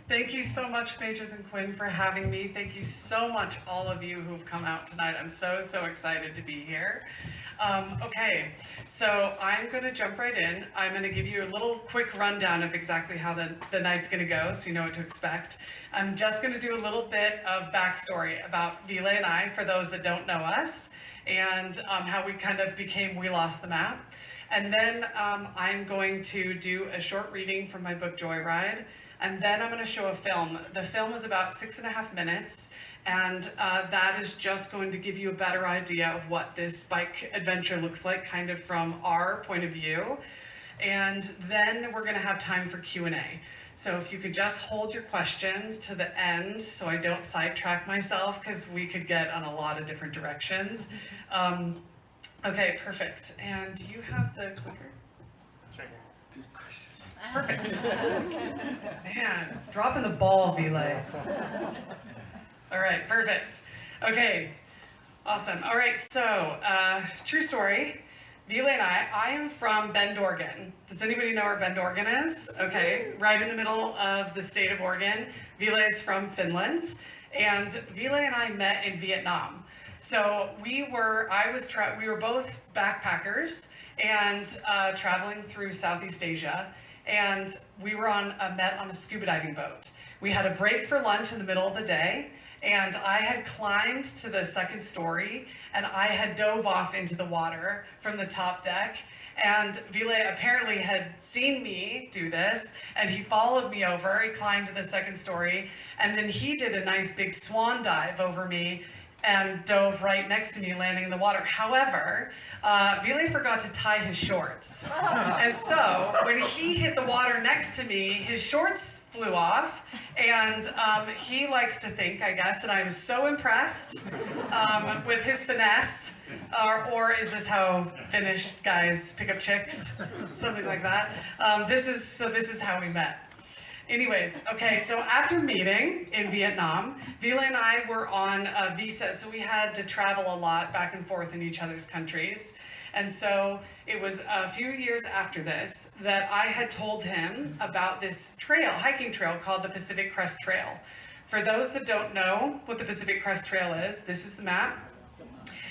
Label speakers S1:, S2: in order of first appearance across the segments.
S1: Thank you so much, Pages and Quinn, for having me. Thank you so much, all of you who've come out tonight. I'm so excited to be here. Okay, so I'm going to jump right in. I'm going to give you a little quick rundown of exactly how the night's going to go, so you know what to expect. I'm just going to do a little bit of backstory about Ville and I, for those that don't know us, and how we kind of became We Lost the Map. And then I'm going to do a short reading from my book, Joyride. And then I'm going to show a film. The film is about 6.5 minutes, and that is just going to give you a better idea of what this bike adventure looks like, kind of from our point of view. And then we're going to have time for Q&A. So if you could just hold your questions to the end so I don't sidetrack myself, because we could get on a lot of different directions. Okay, perfect. And do you have the clicker?
S2: It's right here.
S3: Good question.
S1: Perfect. Man, dropping the ball, Ville. All right, perfect. Okay, awesome. All right, so true story. Ville and I am from Bend, Oregon. Does anybody know where Bend, Oregon is? Okay, right in the middle of the state of Oregon. Ville is from Finland, and Ville and I met in Vietnam. So we were both backpackers and traveling through Southeast Asia. And we were met on a scuba diving boat. We had a break for lunch in the middle of the day, and I had climbed to the second story, and I had dove off into the water from the top deck. And Ville apparently had seen me do this, and he followed me over. He climbed to the second story, and then he did a nice big swan dive over me and dove right next to me, landing in the water. However, Ville forgot to tie his shorts. And so when he hit the water next to me, his shorts flew off. And he likes to think, I guess, that I was so impressed with his finesse. Or is this how Finnish guys pick up chicks? Something like that. This is how we met. Anyways, okay, so after meeting in Vietnam, Ville and I were on a visa, so we had to travel a lot back and forth in each other's countries. And so it was a few years after this that I had told him about this hiking trail called the Pacific Crest Trail. For those that don't know what the Pacific Crest Trail is, this is the map.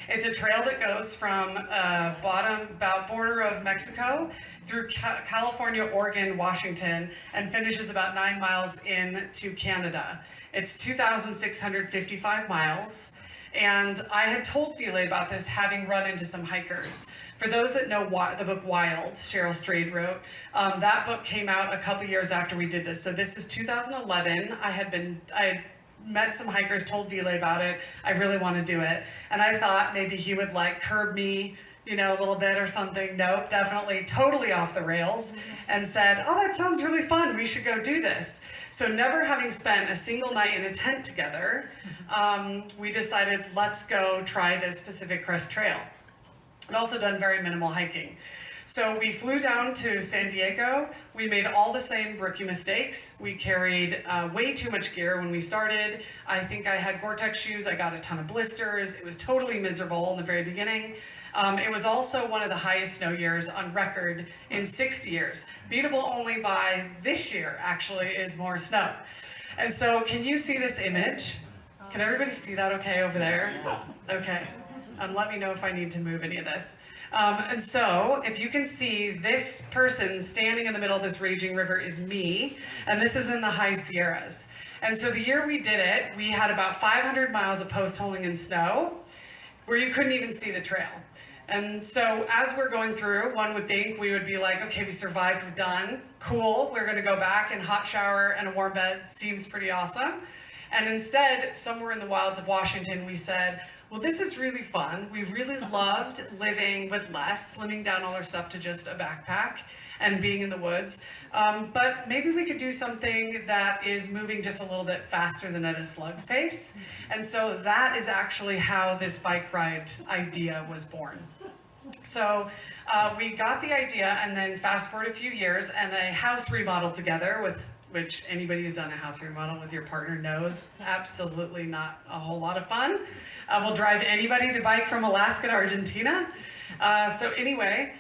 S1: It's a trail that goes from about border of Mexico through California, Oregon, Washington, and finishes about 9 miles into Canada. It's 2,655 miles. And I had told Ville about this, having run into some hikers. For those that know the book Wild, Cheryl Strayed wrote, that book came out a couple years after we did this. So this is 2011. I had met some hikers, told Ville about it. I really want to do it. And I thought maybe he would like curb me, a little bit or something. Nope, definitely totally off the rails, and said, oh, that sounds really fun. We should go do this. So never having spent a single night in a tent together, we decided, let's go try this Pacific Crest Trail. I'd also done very minimal hiking. So we flew down to San Diego. We made all the same rookie mistakes. We carried way too much gear when we started. I think I had Gore-Tex shoes. I got a ton of blisters. It was totally miserable in the very beginning. It was also one of the highest snow years on record in 60 years. Beatable only by this year, actually, is more snow. And so can you see this image? Can everybody see that okay over there? Okay. Let me know if I need to move any of this. And so, if you can see, this person standing in the middle of this raging river is me, and this is in the high Sierras. And so the year we did it, we had about 500 miles of post-holing in snow, where you couldn't even see the trail. And so as we're going through, one would think we would be like, okay, we survived, we're done, cool, we're gonna go back and hot shower and a warm bed, seems pretty awesome. And instead, somewhere in the wilds of Washington, we said, well, this is really fun. We really loved living with less, slimming down all our stuff to just a backpack and being in the woods. But maybe we could do something that is moving just a little bit faster than at a slug's pace. And so that is actually how this bike ride idea was born. So we got the idea, and then fast forward a few years, and a house remodel together, which anybody who's done a house remodel with your partner knows, absolutely not a whole lot of fun. Will drive anybody to bike from Alaska to Argentina. So anyway,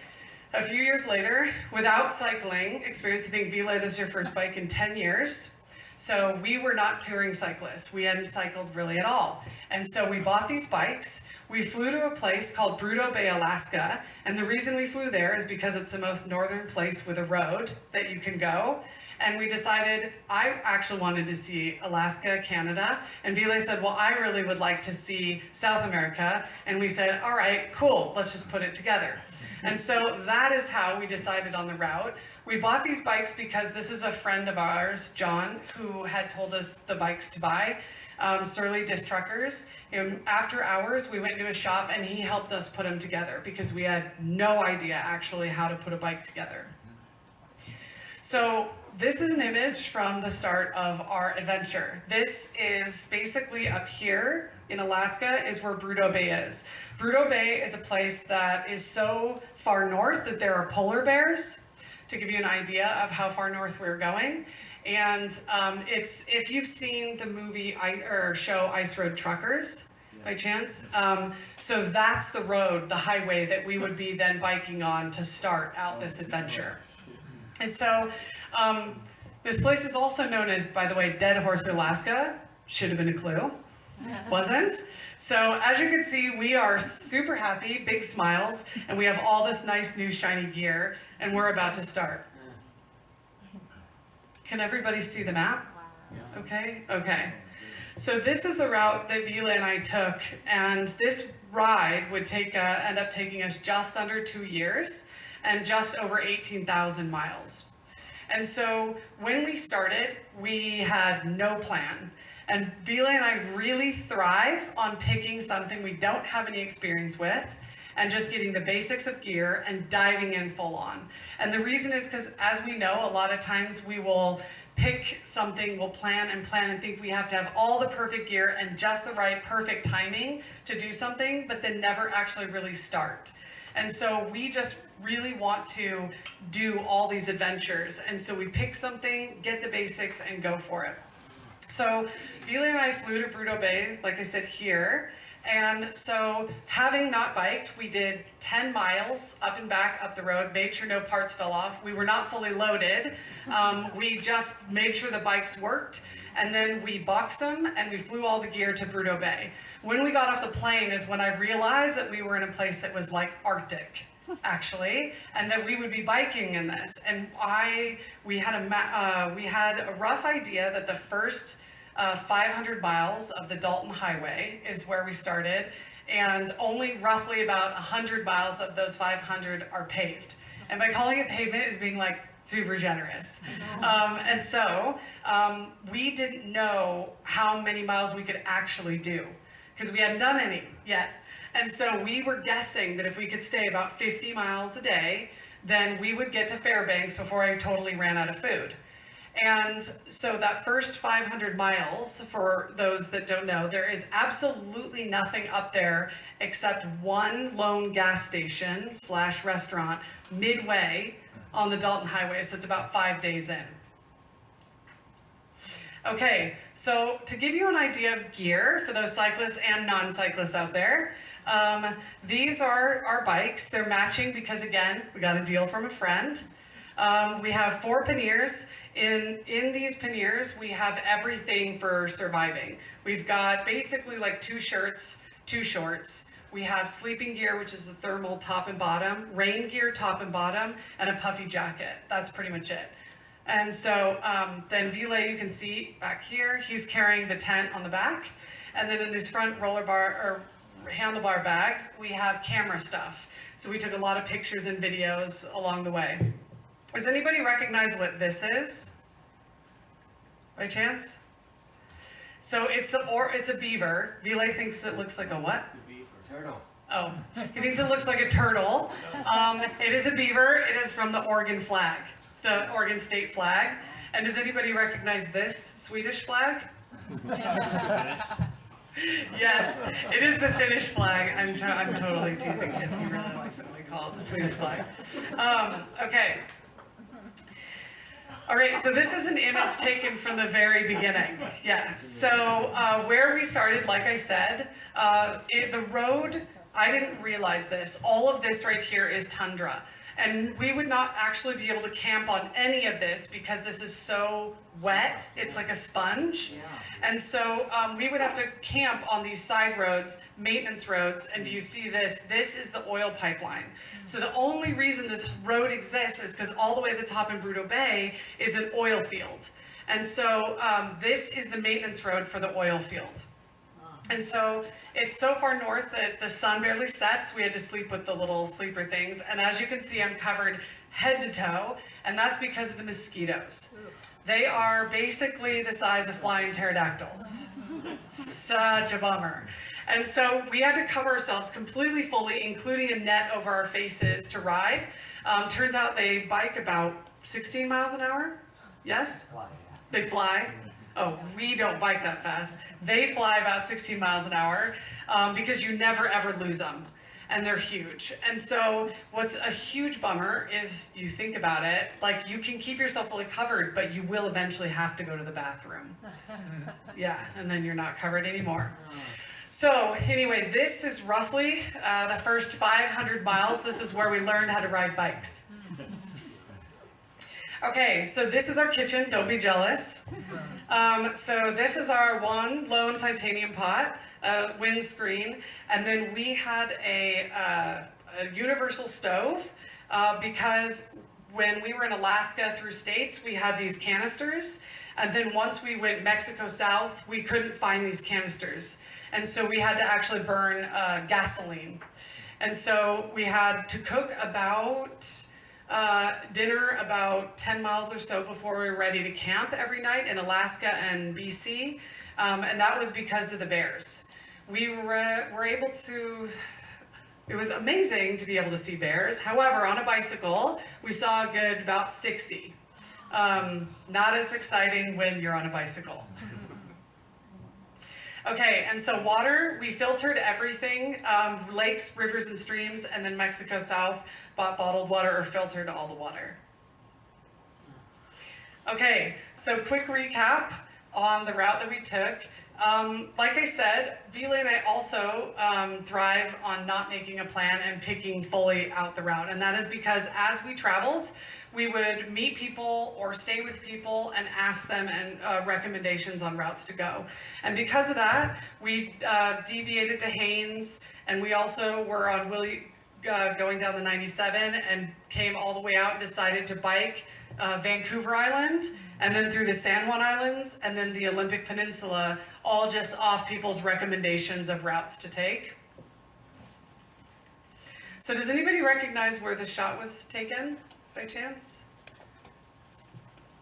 S1: a few years later, without cycling experience, I think Ville, this is your first bike in 10 years. So we were not touring cyclists. We hadn't cycled really at all. And so we bought these bikes. We flew to a place called Prudhoe Bay, Alaska. And the reason we flew there is because it's the most northern place with a road that you can go. And we decided, I actually wanted to see Alaska, Canada. And Ville said, well, I really would like to see South America. And we said, all right, cool, let's just put it together. And so that is how we decided on the route. We bought these bikes because this is a friend of ours, John, who had told us the bikes to buy, Surly Disc Truckers. And after hours, we went into a shop and he helped us put them together because we had no idea actually how to put a bike together. So this is an image from the start of our adventure. This is basically up here in Alaska is where Prudhoe Bay is. Prudhoe Bay is a place that is so far north that there are polar bears, to give you an idea of how far north we're going. And it's, if you've seen the movie or show Ice Road Truckers, by chance, so that's the road, the highway that we would be then biking on to start out this adventure. And so this place is also known as, by the way, Dead Horse, Alaska. Should have been a clue. Wasn't. So as you can see, we are super happy, big smiles, and we have all this nice new shiny gear, and we're about to start. Can everybody see the map? Okay? Okay. So this is the route that Ville and I took, and this ride would end up taking us just under 2 years and just over 18,000 miles. And so when we started, we had no plan. And Ville and I really thrive on picking something we don't have any experience with and just getting the basics of gear and diving in full on. And the reason is because, as we know, a lot of times we will pick something, we'll plan and think we have to have all the perfect gear and just the right perfect timing to do something, but then never actually really start. And so we just really want to do all these adventures. And so we pick something, get the basics, and go for it. So Ville and I flew to Prudhoe Bay, like I said, here. And so having not biked, we did 10 miles up and back up the road, made sure no parts fell off. We were not fully loaded. We just made sure the bikes worked. And then we boxed them and we flew all the gear to Prudhoe Bay. When we got off the plane is when I realized that we were in a place that was like Arctic, actually, and that we would be biking in this. And we had a rough idea that the first 500 miles of the Dalton Highway is where we started, and only roughly about 100 miles of those 500 are paved. And by calling it pavement is being like super generous. And so we didn't know how many miles we could actually do because we hadn't done any yet. And so we were guessing that if we could stay about 50 miles a day, then we would get to Fairbanks before I totally ran out of food. And so that first 500 miles, for those that don't know, there is absolutely nothing up there except one lone gas station / restaurant midway on the Dalton Highway. So it's about 5 days in. Okay, so to give you an idea of gear for those cyclists and non-cyclists out there, these are our bikes. They're matching because, again, we got a deal from a friend. We have 4 panniers. In these panniers, we have everything for surviving. We've got basically like 2 shirts, 2 shorts. We have sleeping gear, which is a thermal top and bottom, rain gear top and bottom, and a puffy jacket. That's pretty much it. And so then Ville, you can see back here, he's carrying the tent on the back. And then in these front handlebar bags, we have camera stuff. So we took a lot of pictures and videos along the way. Does anybody recognize what this is? By chance? So it's a beaver. Ville thinks it looks like a what?
S2: Turtle.
S1: Oh, he thinks it looks like a turtle. It is a beaver. It is from the Oregon flag, the Oregon state flag. And does anybody recognize this Swedish flag? Yes, it is the Finnish flag. I'm totally teasing him. He really likes it when we call it the Swedish flag. Okay. All right, so this is an image taken from the very beginning. Yeah, so where we started, like I said, the road, I didn't realize this, all of this right here is tundra. And we would not actually be able to camp on any of this because this is so wet. It's like a sponge. And so we would have to camp on these side roads, maintenance roads. And do you see this? This is the oil pipeline. So the only reason this road exists is because all the way to the top in Bruto Bay is an oil field. And so this is the maintenance road for the oil field. And so it's so far north that the sun barely sets. We had to sleep with the little sleeper things. And as you can see, I'm covered head to toe, and that's because of the mosquitoes. They are basically the size of flying pterodactyls. Such a bummer. And so we had to cover ourselves completely fully, including a net over our faces to ride. Turns out they bike about 16 miles an hour. Yes? They fly. Oh, we don't bike that fast. They fly about 16 miles an hour because you never ever lose them. And they're huge. And so what's a huge bummer is, you think about it, like you can keep yourself fully covered, but you will eventually have to go to the bathroom. Yeah, and then you're not covered anymore. So anyway, this is roughly the first 500 miles. This is where we learned how to ride bikes. Okay, so this is our kitchen. Don't be jealous. So this is our one lone titanium pot, windscreen, and then we had a universal stove because when we were in Alaska through states, we had these canisters, and then once we went Mexico south, we couldn't find these canisters, and so we had to actually burn gasoline, and so we had to cook about dinner about 10 miles or so before we were ready to camp every night in Alaska and BC, and that was because of the bears. We were able to, it was amazing to be able to see bears. However, on a bicycle, we saw a good about 60. Not as exciting when you're on a bicycle. Okay, and so water, we filtered everything, lakes, rivers, and streams, and then Mexico South bought bottled water or filtered all the water. Okay, so quick recap on the route that we took. Like I said, Vila and I also thrive on not making a plan and picking fully out the route, and that is because as we traveled, we would meet people or stay with people and ask them and recommendations on routes to go. And because of that, we deviated to Haines, and we also were on going down the 97 and came all the way out and decided to bike Vancouver Island, and then through the San Juan Islands, and then the Olympic Peninsula, all just off people's recommendations of routes to take. So does anybody recognize where the shot was taken? By chance?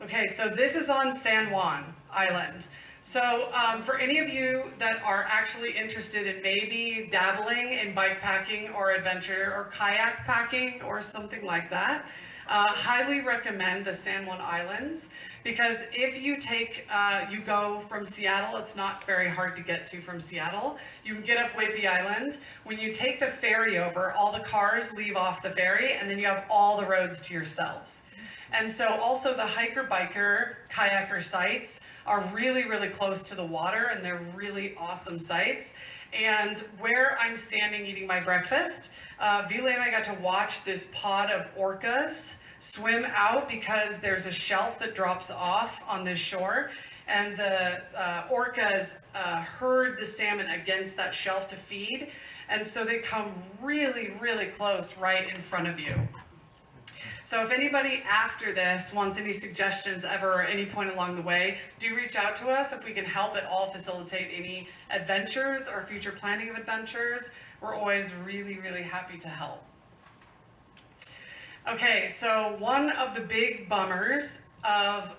S1: Okay, so this is on San Juan Island. So for any of you that are actually interested in maybe dabbling in bike packing or adventure or kayak packing or something like that, highly recommend the San Juan Islands, because if you take, you go from Seattle, it's not very hard to get to from Seattle. You can get up Whidbey Island. When you take the ferry over, all the cars leave off the ferry, and then you have all the roads to yourselves. And so also the hiker, biker, kayaker sites are really, really close to the water, and they're really awesome sites. And where I'm standing eating my breakfast, Vila and I got to watch this pod of orcas swim out because there's a shelf that drops off on this shore, and the orcas herd the salmon against that shelf to feed, and so they come really, really close right in front of you. So if anybody after this wants any suggestions ever at any point along the way, do reach out to us if we can help at all facilitate any adventures or future planning of adventures. We're always really, really happy to help. Okay, so one of the big bummers of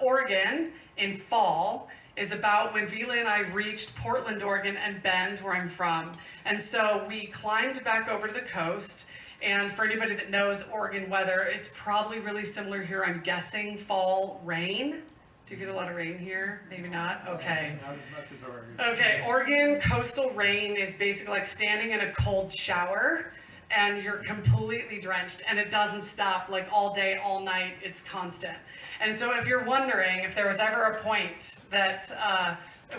S1: Oregon in fall is about when Vila and I reached Portland, Oregon, and Bend, where I'm from. And so we climbed back over to the coast. And for anybody that knows Oregon weather, it's probably really similar here. I'm guessing fall rain. Do you get a lot of rain here? Maybe not? Okay.
S2: Not as much as Oregon.
S1: Okay, Oregon coastal rain is basically like standing in a cold shower, and you're completely drenched, and it doesn't stop, like all day, all night, it's constant. And so if you're wondering if there was ever a point that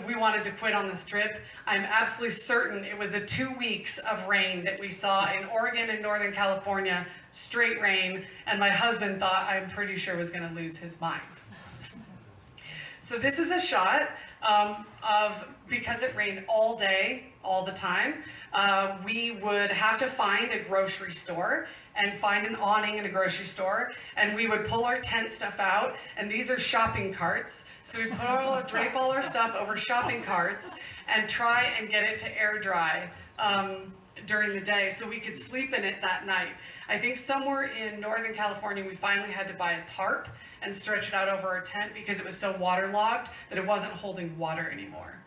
S1: we wanted to quit on this trip. I'm absolutely certain it was the 2 weeks of rain that we saw in Oregon and Northern California, straight rain, and my husband thought, I'm pretty sure, was going to lose his mind. So this is a shot of, because it rained all day, all the time, we would have to find a grocery store and find an awning in a grocery store, and we would pull our tent stuff out, and these are shopping carts. So we drape all our stuff over shopping carts and try and get it to air dry during the day so we could sleep in it that night. I think somewhere in Northern California we finally had to buy a tarp and stretch it out over our tent because it was so waterlogged that it wasn't holding water anymore.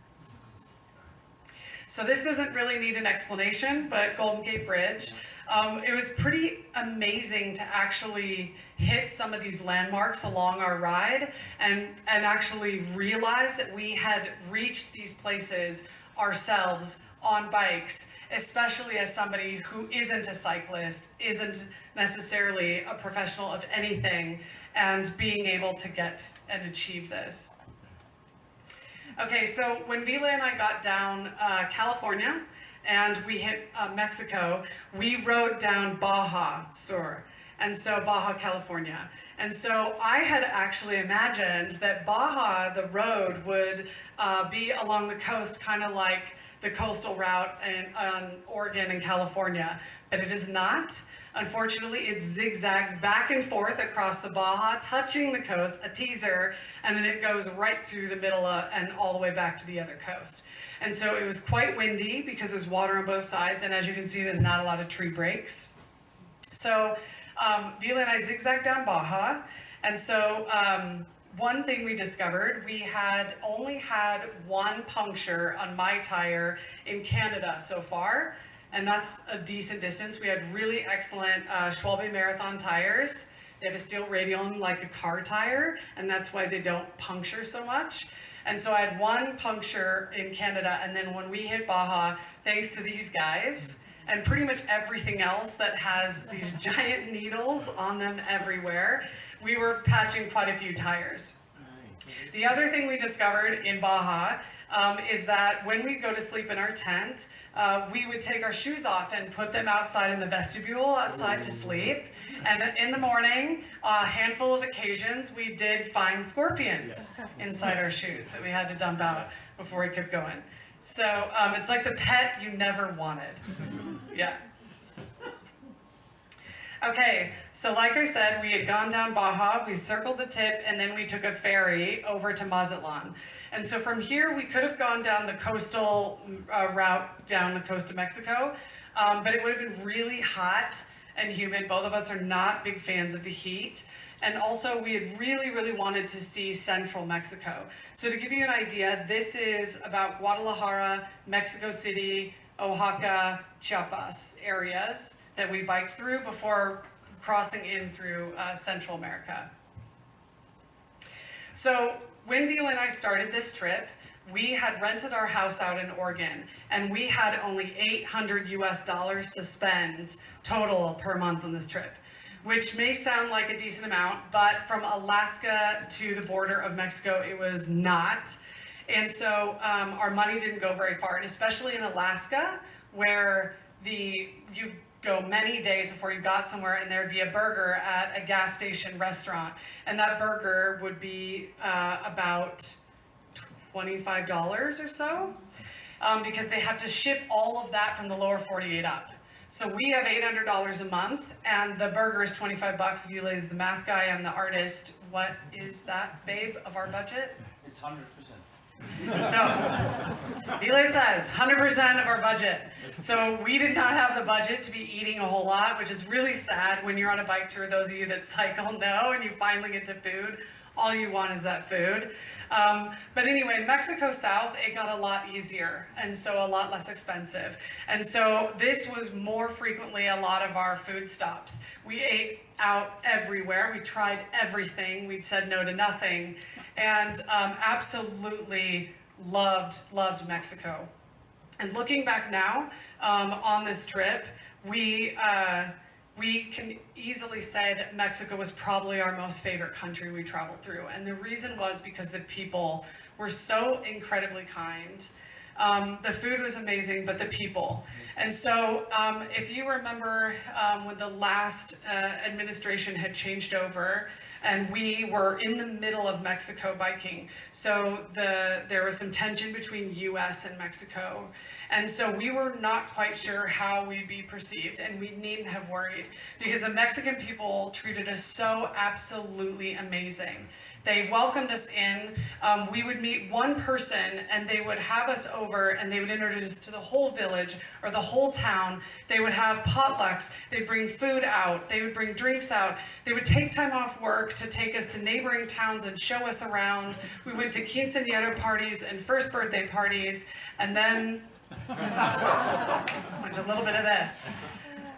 S1: So this doesn't really need an explanation, but Golden Gate Bridge. It was pretty amazing to actually hit some of these landmarks along our ride and actually realize that we had reached these places ourselves on bikes, especially as somebody who isn't a cyclist, isn't necessarily a professional of anything, and being able to get and achieve this. Okay, so when Vila and I got down California and we hit Mexico, we rode down Baja Sur, and so Baja California. And so I had actually imagined that Baja, the road, would be along the coast, kind of like the coastal route on Oregon and California, but it is not. Unfortunately, it zigzags back and forth across the Baja, touching the coast, a teaser, and then it goes right through the middle and all the way back to the other coast. And so it was quite windy because there's water on both sides, and as you can see, there's not a lot of tree breaks. So Vila and I zigzagged down Baja, and so one thing we discovered, we had only had one puncture on my tire in Canada so far, and that's a decent distance. We had really excellent Schwalbe Marathon tires. They have a steel radial like a car tire, and that's why they don't puncture so much. And so I had one puncture in Canada, and then when we hit Baja, thanks to these guys, and pretty much everything else that has these giant needles on them everywhere, we were patching quite a few tires. The other thing we discovered in Baja is that when we go to sleep in our tent, we would take our shoes off and put them outside in the vestibule outside to sleep. And in the morning, a handful of occasions, we did find scorpions inside our shoes that we had to dump out before we kept going. So it's like the pet you never wanted. Yeah. Okay, so like I said, we had gone down Baja, we circled the tip, and then we took a ferry over to Mazatlan. And so from here, we could have gone down the coastal route down the coast of Mexico, but it would have been really hot and humid. Both of us are not big fans of the heat. And also, we had really, really wanted to see central Mexico. So to give you an idea, this is about Guadalajara, Mexico City, Oaxaca, Chiapas areas that we biked through before crossing in through Central America. So when Vila and I started this trip, we had rented our house out in Oregon, and we had only $800 US to spend total per month on this trip, which may sound like a decent amount, but from Alaska to the border of Mexico, it was not. And so our money didn't go very far, and especially in Alaska, where you go many days before you got somewhere, and there'd be a burger at a gas station restaurant, and that burger would be about $25 or so, because they have to ship all of that from the lower 48 up. So we have $800 a month, and the burger is 25 bucks. Vila is the math guy, I'm the artist. What is that, babe, of our budget?
S2: It's 100%.
S1: So, Vila says 100% of our budget. So we did not have the budget to be eating a whole lot, which is really sad when you're on a bike tour. Those of you that cycle know, and you finally get to food, all you want is that food. But anyway, Mexico South, it got a lot easier, and so a lot less expensive. And so this was more frequently a lot of our food stops. We ate out everywhere. We tried everything. We said no to nothing, and absolutely loved Mexico. And looking back now on this trip, we we can easily say that Mexico was probably our most favorite country we traveled through. And the reason was because the people were so incredibly kind. The food was amazing, but the people. And so if you remember when the last administration had changed over, and we were in the middle of Mexico biking, so there was some tension between US and Mexico. And so we were not quite sure how we'd be perceived, and we needn't have worried, because the Mexican people treated us so absolutely amazing. They welcomed us in. We would meet one person and they would have us over and they would introduce us to the whole village or the whole town. They would have potlucks. They'd bring food out. They would bring drinks out. They would take time off work to take us to neighboring towns and show us around. We went to quinceañera parties and first birthday parties, and then went to a little bit of this.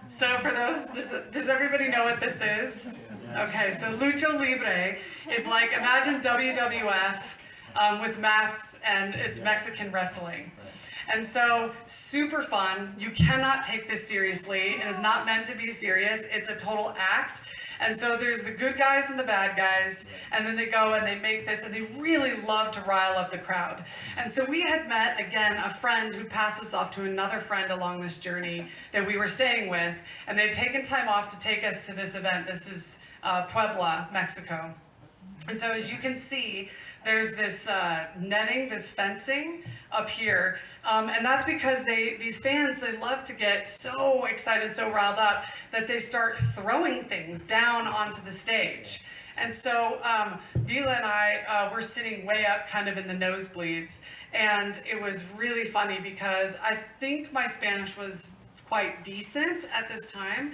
S1: So for those, does everybody know what this is? Okay, so Lucha Libre is like, imagine WWF with masks, and it's Mexican wrestling. And so, super fun. You cannot take this seriously. It is not meant to be serious. It's a total act. And so there's the good guys and the bad guys, and then they go and they make this, and they really love to rile up the crowd. And so we had met, again, a friend who passed us off to another friend along this journey that we were staying with, and they'd taken time off to take us to this event. This is Puebla, Mexico. And so as you can see, there's this netting, this fencing up here. And that's because these fans, they love to get so excited, so riled up, that they start throwing things down onto the stage. And so Vila and I were sitting way up kind of in the nosebleeds. And it was really funny because I think my Spanish was quite decent at this time.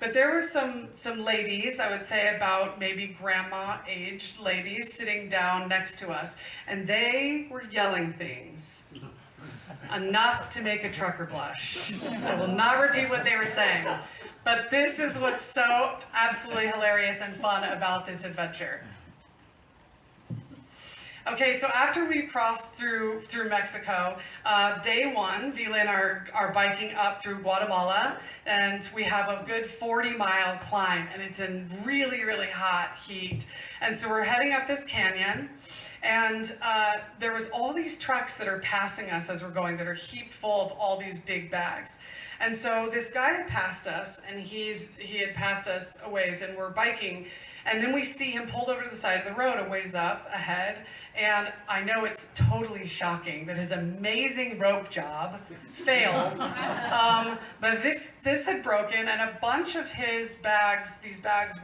S1: But there were some ladies, I would say about maybe grandma-aged ladies, sitting down next to us. And they were yelling things. Enough to make a trucker blush. I will not repeat what they were saying. But this is what's so absolutely hilarious and fun about this adventure. Okay, so after we crossed through Mexico, day one, Vila and I are biking up through Guatemala, and we have a good 40-mile climb, and it's in really, really hot heat. And so we're heading up this canyon, and there was all these trucks that are passing us as we're going that are heaped full of all these big bags. And so this guy had passed us, and he had passed us a ways, and we're biking, and then we see him pulled over to the side of the road a ways up ahead. And I know it's totally shocking that his amazing rope job failed, but this had broken, and a bunch of these bags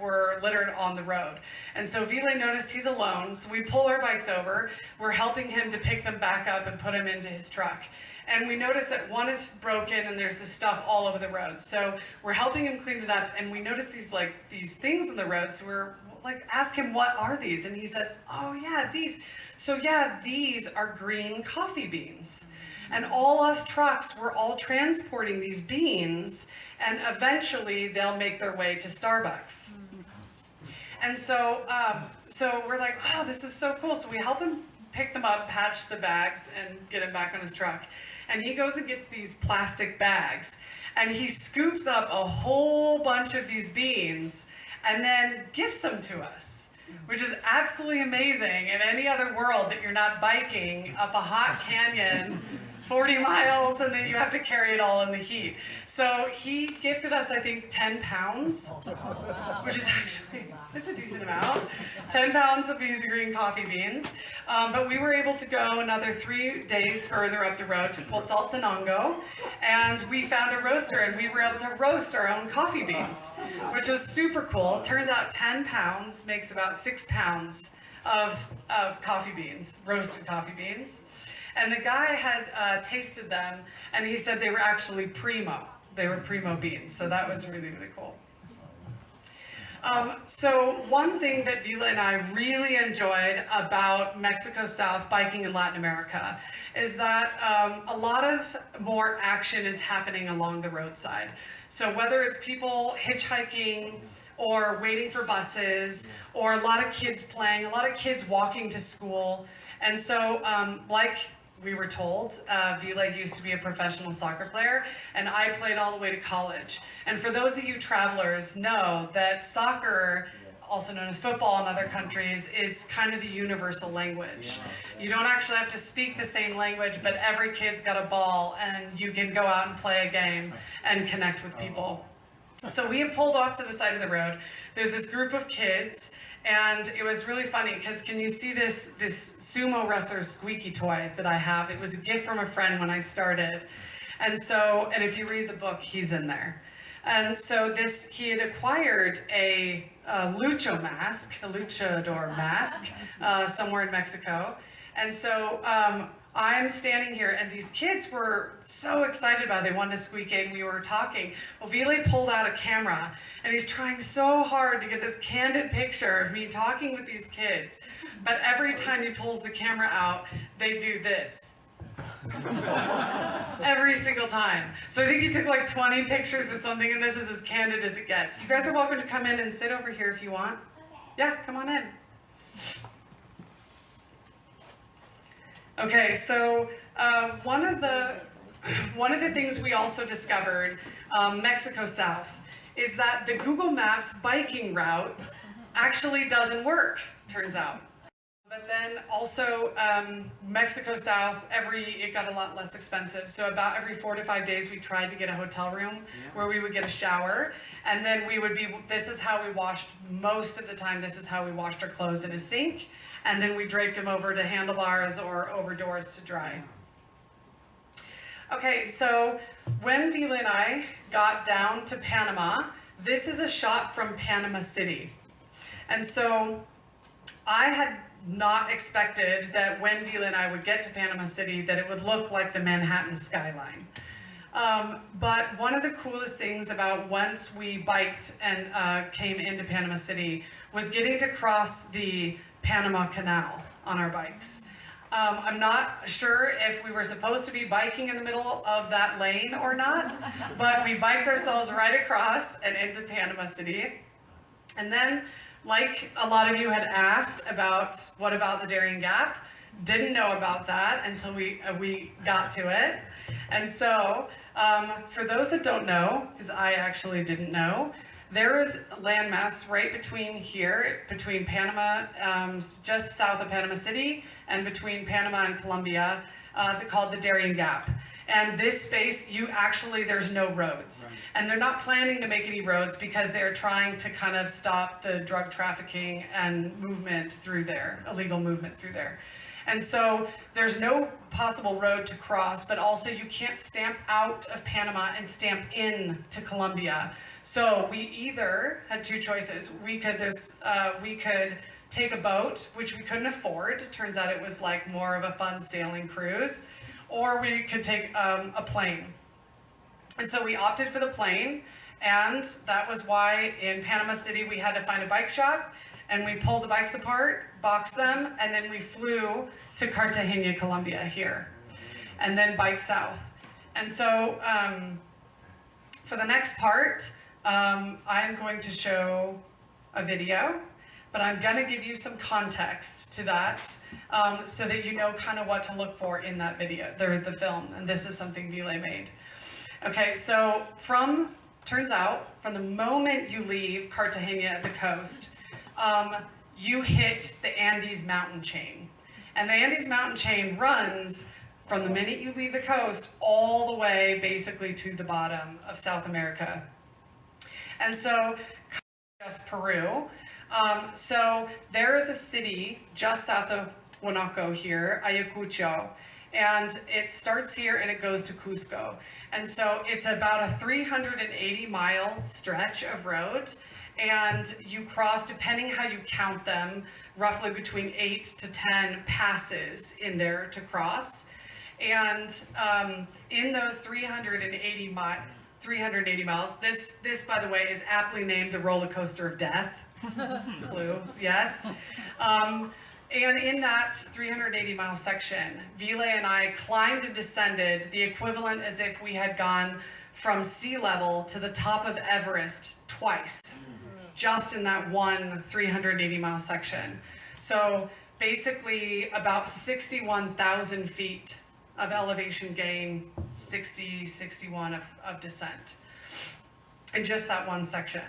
S1: were littered on the road. And so Vila noticed he's alone, so we pull our bikes over. We're helping him to pick them back up and put them into his truck. And we notice that one is broken and there's this stuff all over the road. So we're helping him clean it up, and we notice these things on the road. So we're ask him, what are these? And he says, oh yeah, these. So yeah, these are green coffee beans. And all us trucks, we're all transporting these beans, and eventually they'll make their way to Starbucks. And so we're like, oh, this is so cool. So we help him pick them up, patch the bags, and get him back on his truck. And he goes and gets these plastic bags, and he scoops up a whole bunch of these beans and then gives them to us, which is absolutely amazing. In any other world that you're not biking up a hot canyon 40 miles and then you have to carry it all in the heat. So he gifted us, I think, 10 pounds, which is actually, it's a decent amount, 10 pounds of these green coffee beans. But we were able to go another 3 days further up the road to Quetzaltenango, and we found a roaster, and we were able to roast our own coffee beans, which was super cool. It turns out 10 pounds makes about 6 pounds of coffee beans, roasted coffee beans. And the guy had tasted them, and he said they were actually primo. They were primo beans, so that was really, really cool. So one thing that Vila and I really enjoyed about Mexico South biking in Latin America is that a lot of more action is happening along the roadside. So whether it's people hitchhiking or waiting for buses, or a lot of kids playing, a lot of kids walking to school. And so like we were told, Vila used to be a professional soccer player, and I played all the way to college. And for those of you travelers, know that soccer, also known as football in other countries, is kind of the universal language. You don't actually have to speak the same language, but every kid's got a ball, and you can go out and play a game and connect with people. So we have pulled off to the side of the road. There's this group of kids, and it was really funny because can you see this sumo wrestler squeaky toy that I have? It was a gift from a friend when I started. And if you read the book, he's in there. And so he had acquired a luchador mask, somewhere in Mexico. And so I'm standing here, and these kids were so excited about it. They wanted to squeak it, and we were talking. Well, Vile pulled out a camera, and he's trying so hard to get this candid picture of me talking with these kids. But every time he pulls the camera out, they do this. Every single time. So I think he took like 20 pictures or something, and this is as candid as it gets. You guys are welcome to come in and sit over here if you want. Yeah, come on in. Okay, so one of the things we also discovered, Mexico South, is that the Google Maps biking route actually doesn't work, turns out. But then also Mexico South, it got a lot less expensive. So about every 4 to 5 days, we tried to get a hotel room where we would get a shower. And then this is how we washed most of the time. This is how we washed our clothes in a sink. And then we draped them over to handlebars or over doors to dry. Okay, so when Vila and I got down to Panama, this is a shot from Panama City. And so I had not expected that when Vila and I would get to Panama City that it would look like the Manhattan skyline. But one of the coolest things about once we biked and came into Panama City was getting to cross the Panama Canal on our bikes. I'm not sure if we were supposed to be biking in the middle of that lane or not, but we biked ourselves right across and into Panama City. And then, like a lot of you had asked about, what about the Darien Gap? Didn't know about that until we got to it. And so, for those that don't know, because I actually didn't know, there is a landmass right between here, between Panama, just south of Panama City, and between Panama and Colombia, called the Darien Gap. And this space, there's no roads. Right. And they're not planning to make any roads because they're trying to kind of stop the drug trafficking and movement through there, illegal movement through there. And so there's no possible road to cross, but also you can't stamp out of Panama and stamp in to Colombia. So we either had two choices. We could take a boat, which we couldn't afford. It turns out it was like more of a fun sailing cruise, or we could take a plane. And so we opted for the plane, and that was why in Panama City we had to find a bike shop, and we pulled the bikes apart, boxed them, and then we flew to Cartagena, Colombia here, and then biked south. And so for the next part, I'm going to show a video, but I'm going to give you some context to that so that you know kind of what to look for in that video, the film, and this is something Vile made. Okay, so turns out, from the moment you leave Cartagena at the coast, you hit the Andes mountain chain. And the Andes mountain chain runs from the minute you leave the coast all the way basically to the bottom of South America. And so, just Peru. So there is a city just south of Huánuco here, Ayacucho, and it starts here and it goes to Cusco. And so it's about a 380-mile stretch of road, and you cross, depending how you count them, roughly between 8 to 10 passes in there to cross. And in those 380 miles, this, by the way, is aptly named the roller coaster of death. Clue, yes. And in that 380-mile section, Vile and I climbed and descended the equivalent as if we had gone from sea level to the top of Everest twice, just in that one 380-mile section. So basically about 61,000 feet of elevation gain, 60, 61 of descent in just that one section.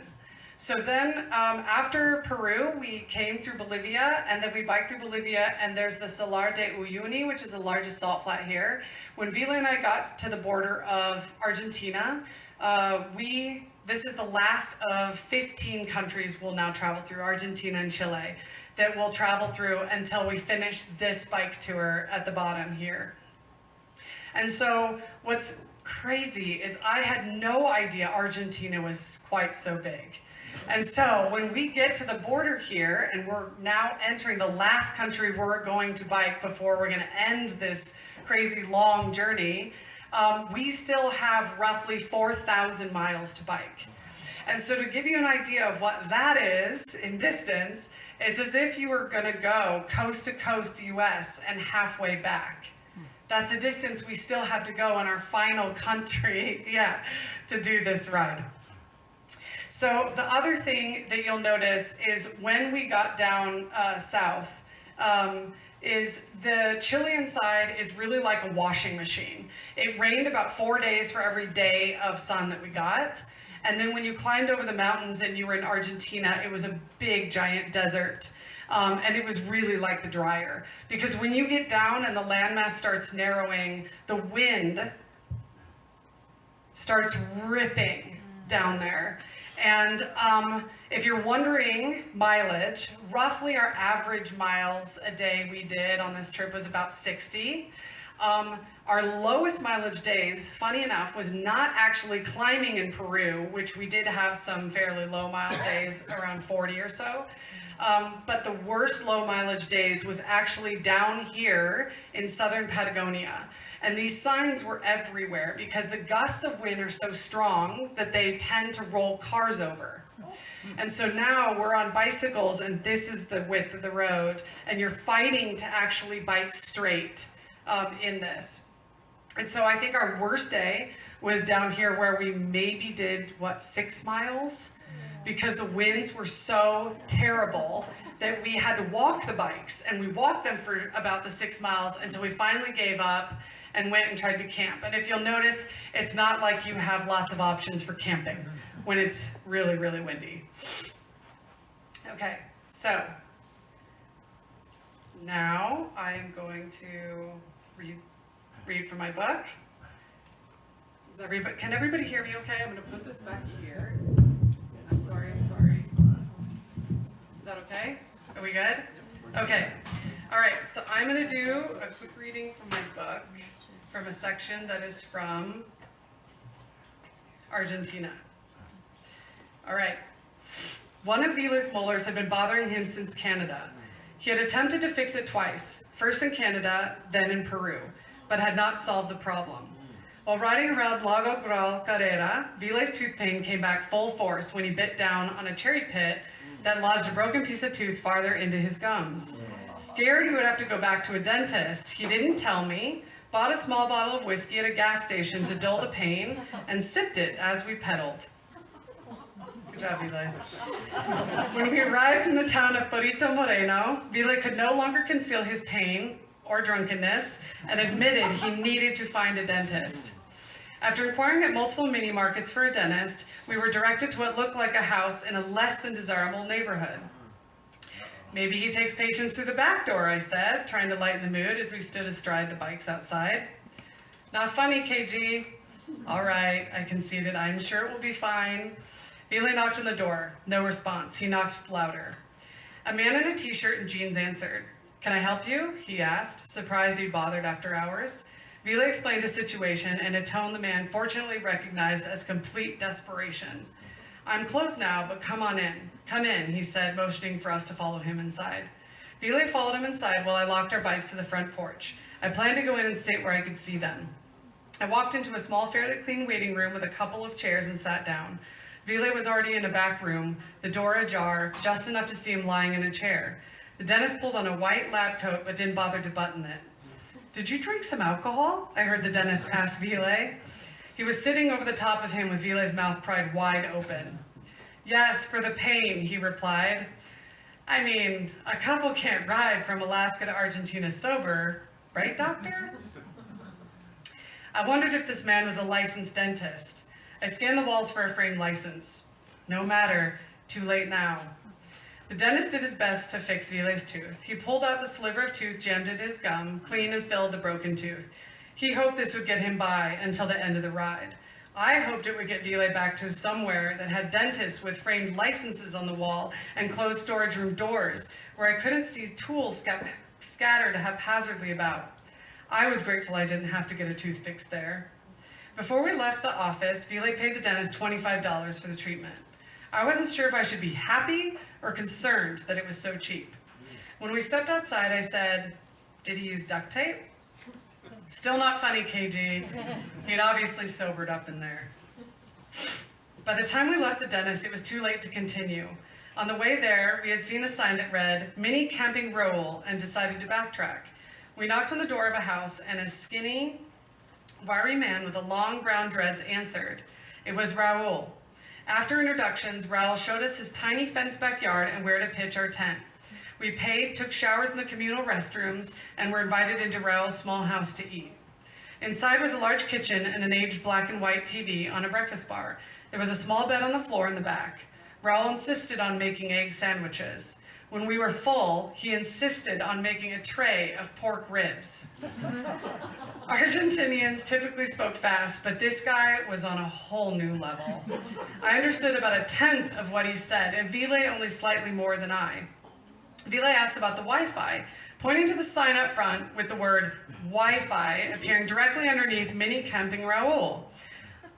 S1: So then after Peru, we came through Bolivia, and then we biked through Bolivia, and there's the Salar de Uyuni, which is the largest salt flat here. When Vila and I got to the border of Argentina, this is the last of 15 countries we'll now travel through, Argentina and Chile, that we'll travel through until we finish this bike tour at the bottom here. And so what's crazy is I had no idea Argentina was quite so big. And so when we get to the border here, and we're now entering the last country we're going to bike before we're going to end this crazy long journey, we still have roughly 4,000 miles to bike. And so to give you an idea of what that is in distance, it's as if you were going to go coast to coast US and halfway back. That's a distance we still have to go in our final country, to do this ride. So the other thing that you'll notice is when we got down south, is the Chilean side is really like a washing machine. It rained about 4 days for every day of sun that we got. And then when you climbed over the mountains and you were in Argentina, it was a big giant desert. And it was really like the dryer. Because when you get down and the landmass starts narrowing, the wind starts ripping down there. And if you're wondering mileage, roughly our average miles a day we did on this trip was about 60. Our lowest mileage days, funny enough, was not actually climbing in Peru, which we did have some fairly low mile days, around 40 or so. But the worst low mileage days was actually down here in southern Patagonia. And these signs were everywhere because the gusts of wind are so strong that they tend to roll cars over. And so now we're on bicycles and this is the width of the road and you're fighting to actually bike straight in this. And so I think our worst day was down here where we maybe did, 6 miles? Because the winds were so terrible that we had to walk the bikes, and we walked them for about the 6 miles until we finally gave up and went and tried to camp. And if you'll notice, it's not like you have lots of options for camping when it's really, really windy. Okay, so now I'm going to read from my book. Can everybody hear me okay? I'm going to put this back here. I'm sorry. Is that okay? Are we good? Okay. All right, so I'm going to do a quick reading from my book, from a section that is from Argentina. All right. One of Vila's molars had been bothering him since Canada. He had attempted to fix it twice, first in Canada, then in Peru, but had not solved the problem. While riding around Lago Gral Carrera, Vila's tooth pain came back full force when he bit down on a cherry pit that lodged a broken piece of tooth farther into his gums. Scared he would have to go back to a dentist, he didn't tell me, bought a small bottle of whiskey at a gas station to dull the pain, and sipped it as we pedaled. Good job, Vila. When we arrived in the town of Perito Moreno, Vila could no longer conceal his pain or drunkenness and admitted he needed to find a dentist. After inquiring at multiple mini markets for a dentist, we were directed to what looked like a house in a less than desirable neighborhood. Maybe he takes patients through the back door, I said, trying to lighten the mood as we stood astride the bikes outside. Not funny, KG. All right, I conceded. I'm sure it will be fine. Vila knocked on the door. No response. He knocked louder. A man in a t-shirt and jeans answered. Can I help you? He asked, surprised he'd bothered after hours. Vila explained his situation in a tone the man fortunately recognized as complete desperation. I'm closed now, but come on in. Come in, he said, motioning for us to follow him inside. Vila followed him inside while I locked our bikes to the front porch. I planned to go in and sit where I could see them. I walked into a small, fairly clean waiting room with a couple of chairs and sat down. Vila was already in a back room, the door ajar, just enough to see him lying in a chair. The dentist pulled on a white lab coat but didn't bother to button it. Did you drink some alcohol? I heard the dentist ask Vila. He was sitting over the top of him with Vila's mouth pried wide open. Yes, for the pain, he replied. I mean, a couple can't ride from Alaska to Argentina sober, right, doctor? I wondered if this man was a licensed dentist. I scanned the walls for a framed license. No matter, too late now. The dentist did his best to fix Vile's tooth. He pulled out the sliver of tooth, jammed it in his gum, cleaned and filled the broken tooth. He hoped this would get him by until the end of the ride. I hoped it would get Vile back to somewhere that had dentists with framed licenses on the wall and closed storage room doors where I couldn't see tools scattered haphazardly about. I was grateful I didn't have to get a tooth fixed there. Before we left the office, Vile paid the dentist $25 for the treatment. I wasn't sure if I should be happy or concerned that it was so cheap. When we stepped outside, I said, "Did he use duct tape?" Still not funny, KG. He'd obviously sobered up in there. By the time we left the dentist, it was too late to continue. On the way there, we had seen a sign that read, "Mini Camping Raoul," and decided to backtrack. We knocked on the door of a house, and a skinny, wiry man with a long brown dreads answered. It was Raoul. After introductions, Raoul showed us his tiny fenced backyard and where to pitch our tent. We paid, took showers in the communal restrooms, and were invited into Raoul's small house to eat. Inside was a large kitchen and an aged black and white TV on a breakfast bar. There was a small bed on the floor in the back. Raoul insisted on making egg sandwiches. When we were full, he insisted on making a tray of pork ribs. Argentinians typically spoke fast, but this guy was on a whole new level. I understood about a tenth of what he said, and Vile only slightly more than I. Vile asked about the Wi-Fi, pointing to the sign up front with the word Wi-Fi appearing directly underneath Mini Camping Raoul.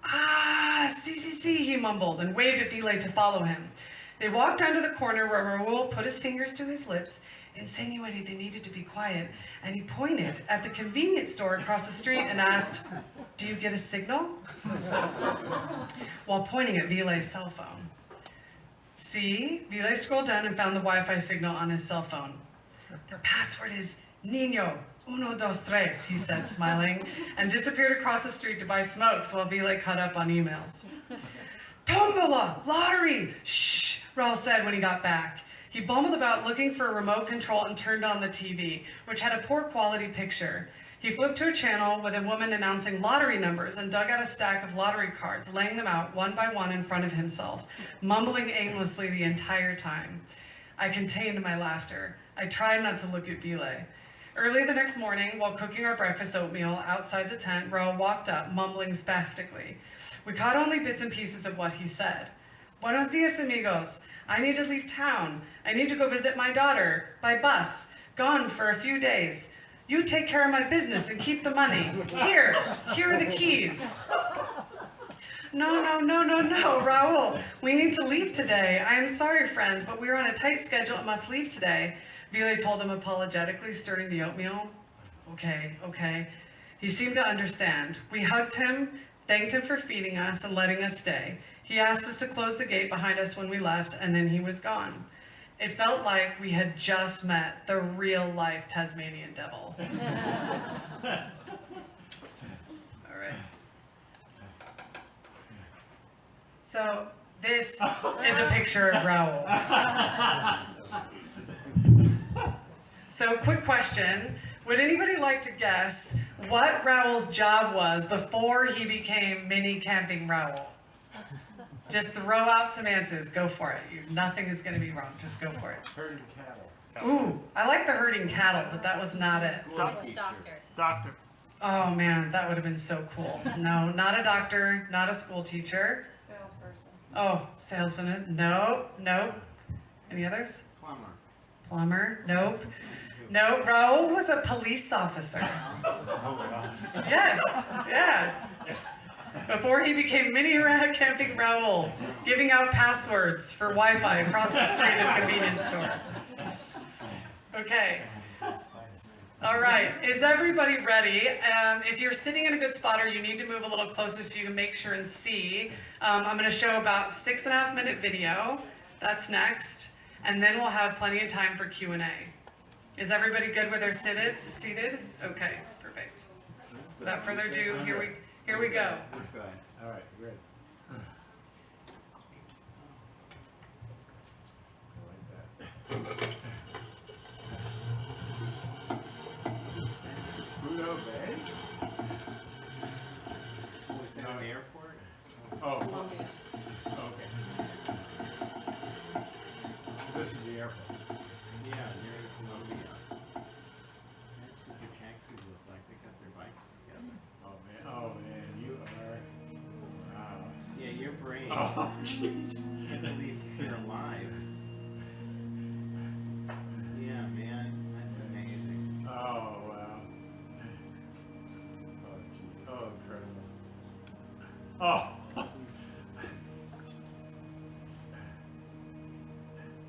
S1: "Ah, see, he mumbled and waved at Vile to follow him. They walked down to the corner where Raoul put his fingers to his lips, insinuating they needed to be quiet, and he pointed at the convenience store across the street and asked, "Do you get a signal?" while pointing at Vile's cell phone. See, Vile scrolled down and found the Wi-Fi signal on his cell phone. "The password is Niño 123, he said, smiling, and disappeared across the street to buy smokes while Vile caught up on emails. "Tombola! Lottery! Shh!" Raoul said when he got back. He bumbled about looking for a remote control and turned on the TV, which had a poor quality picture. He flipped to a channel with a woman announcing lottery numbers and dug out a stack of lottery cards, laying them out one by one in front of himself, mumbling aimlessly the entire time. I contained my laughter. I tried not to look at Vile. Early the next morning, while cooking our breakfast oatmeal outside the tent, Raoul walked up, mumbling spastically. We caught only bits and pieces of what he said. "Buenos dias, amigos. I need to leave town. I need to go visit my daughter, by bus. Gone for a few days. You take care of my business and keep the money. Here are the keys." No, Raoul. We need to leave today. I am sorry, friend, but we are on a tight schedule and must leave today. Vile told him apologetically, stirring the oatmeal. Okay. He seemed to understand. We hugged him, thanked him for feeding us and letting us stay. He asked us to close the gate behind us when we left, and then he was gone. It felt like we had just met the real-life Tasmanian devil. All right. So this is a picture of Raoul. So quick question. Would anybody like to guess what Raoul's job was before he became Mini Camping Raoul? Just throw out some answers. Go for it. Nothing is going to be wrong. Just go for it.
S2: Herding cattle.
S1: Ooh, I like the herding cattle, but that was not it.
S3: Doctor.
S1: Oh man, that would have been so cool. No, not a doctor, not a school teacher.
S4: Salesperson.
S1: Oh, salesman. Nope. Any others? Plumber. Nope. No, Raoul was a police officer. Yes, yeah. Before he became Mini Camping Raoul, giving out passwords for Wi-Fi across the street at a convenience store. Okay. All right, is everybody ready? If you're sitting in a good spot or you need to move a little closer so you can make sure and see, I'm going to show about 6.5 minute video. That's next. And then we'll have plenty of time for Q&A. Is everybody good where they're seated? Okay, perfect. Without further ado, here we go.
S2: All right, ready. Fruto Bay. careful.
S4: Yeah, they're in Colombia. That's what the taxis look like. They got their bikes together.
S2: Oh man, you are. Wow.
S4: Yeah, you're brave.
S2: Oh, jeez.
S4: Can't believe you're alive. Yeah, man, that's amazing.
S2: Oh, wow. Oh, geez. Oh, incredible. Oh.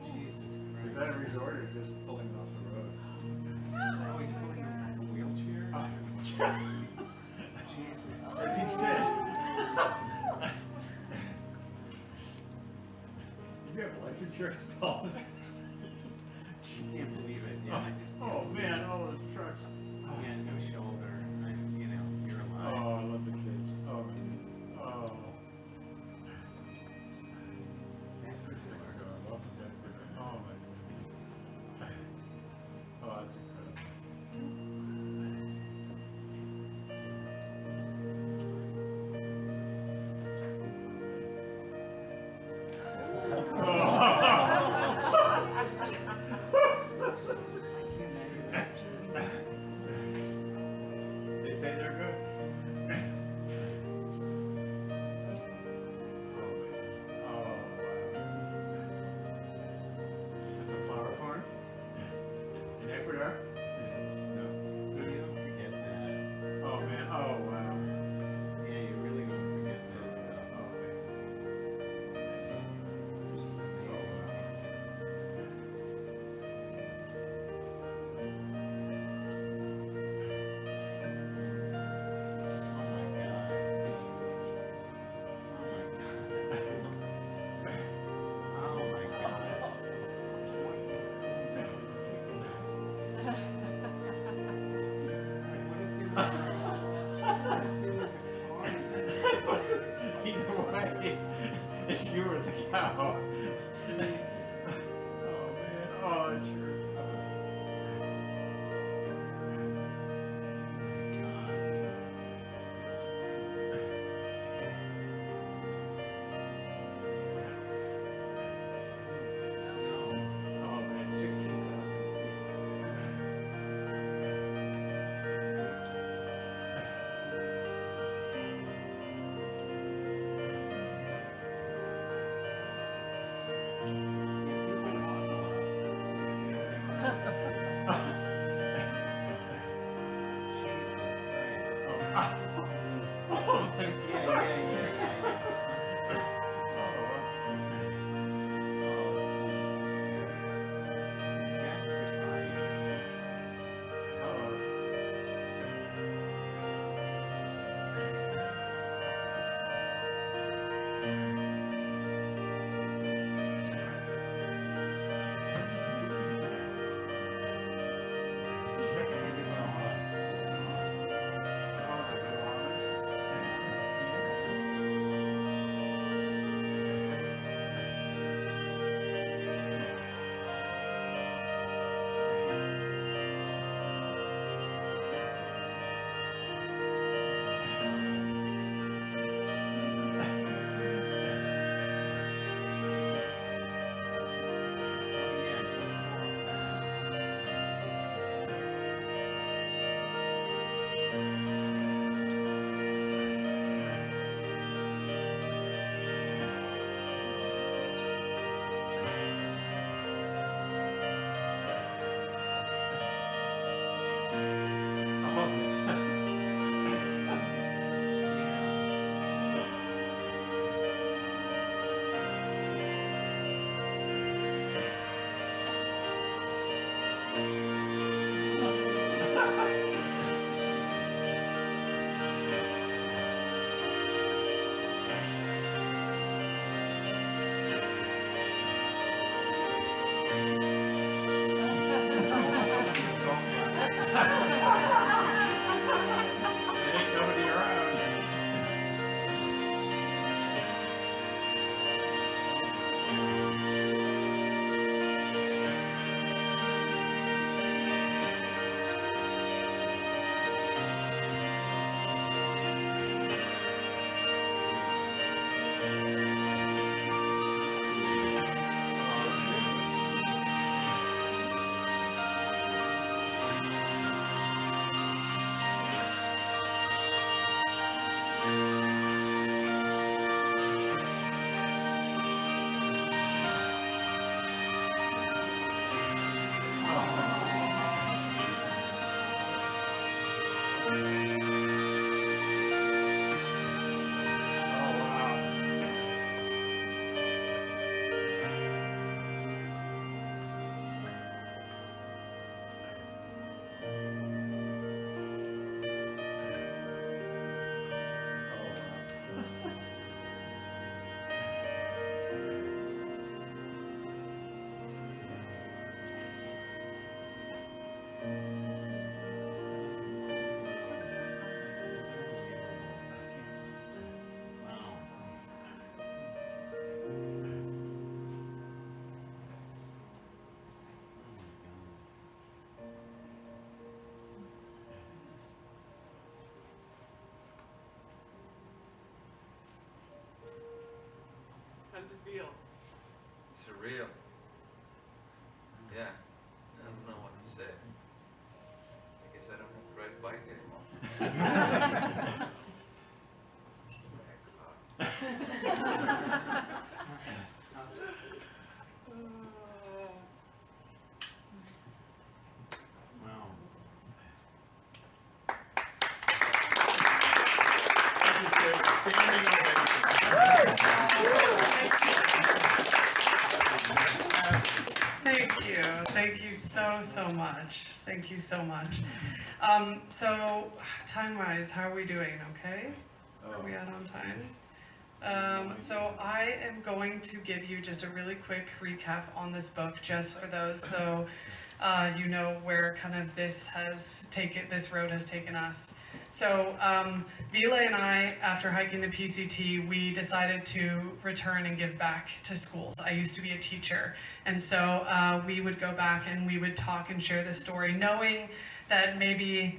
S4: Jesus
S2: Is
S4: Christ.
S2: that a resort or just pulling off the road?
S4: Oh, he's pulling him like a wheelchair?
S2: Oh,
S4: Jesus
S2: as he said. You have a life insurance policy?
S4: I can't believe it. Yeah, I just can't
S2: Oh
S4: believe
S2: man,
S4: it.
S2: all those trucks.
S4: Yeah, no shoulder. You're
S2: Oh,
S4: alive.
S2: I love the kids. Oh, oh.
S4: That could
S2: Oh my God, I love that. Oh my God. Oh, that's incredible. They say they're good. Oh man. Oh wow. That's a flower farm? In Ecuador? No.
S4: You don't forget that.
S2: Oh man. Oh wow.
S4: Yeah, you really don't forget that stuff.
S2: Oh man.
S4: It's amazing.
S2: Oh wow.
S4: Oh my God. Oh my God. What if there was a car in that?
S2: Either way, it's you or the cow.
S4: Jesus.
S2: Oh man. Oh, that's true. Oh man, 16,000 feet. Oh my God.
S1: does it feel?
S5: Surreal. Yeah. I don't know what to say. I guess I don't have to ride a bike anymore. That's what I heck about.
S4: Wow. Standing ovation.
S1: Thank you so much. Thank you so much. So, time-wise, how are we doing, okay? Are we out on time? So I am going to give you just a really quick recap on this book, just for those, so you know where kind of this road has taken us. So Vila and I, after hiking the PCT, we decided to return and give back to schools. I used to be a teacher, and so we would go back and we would talk and share this story, knowing that maybe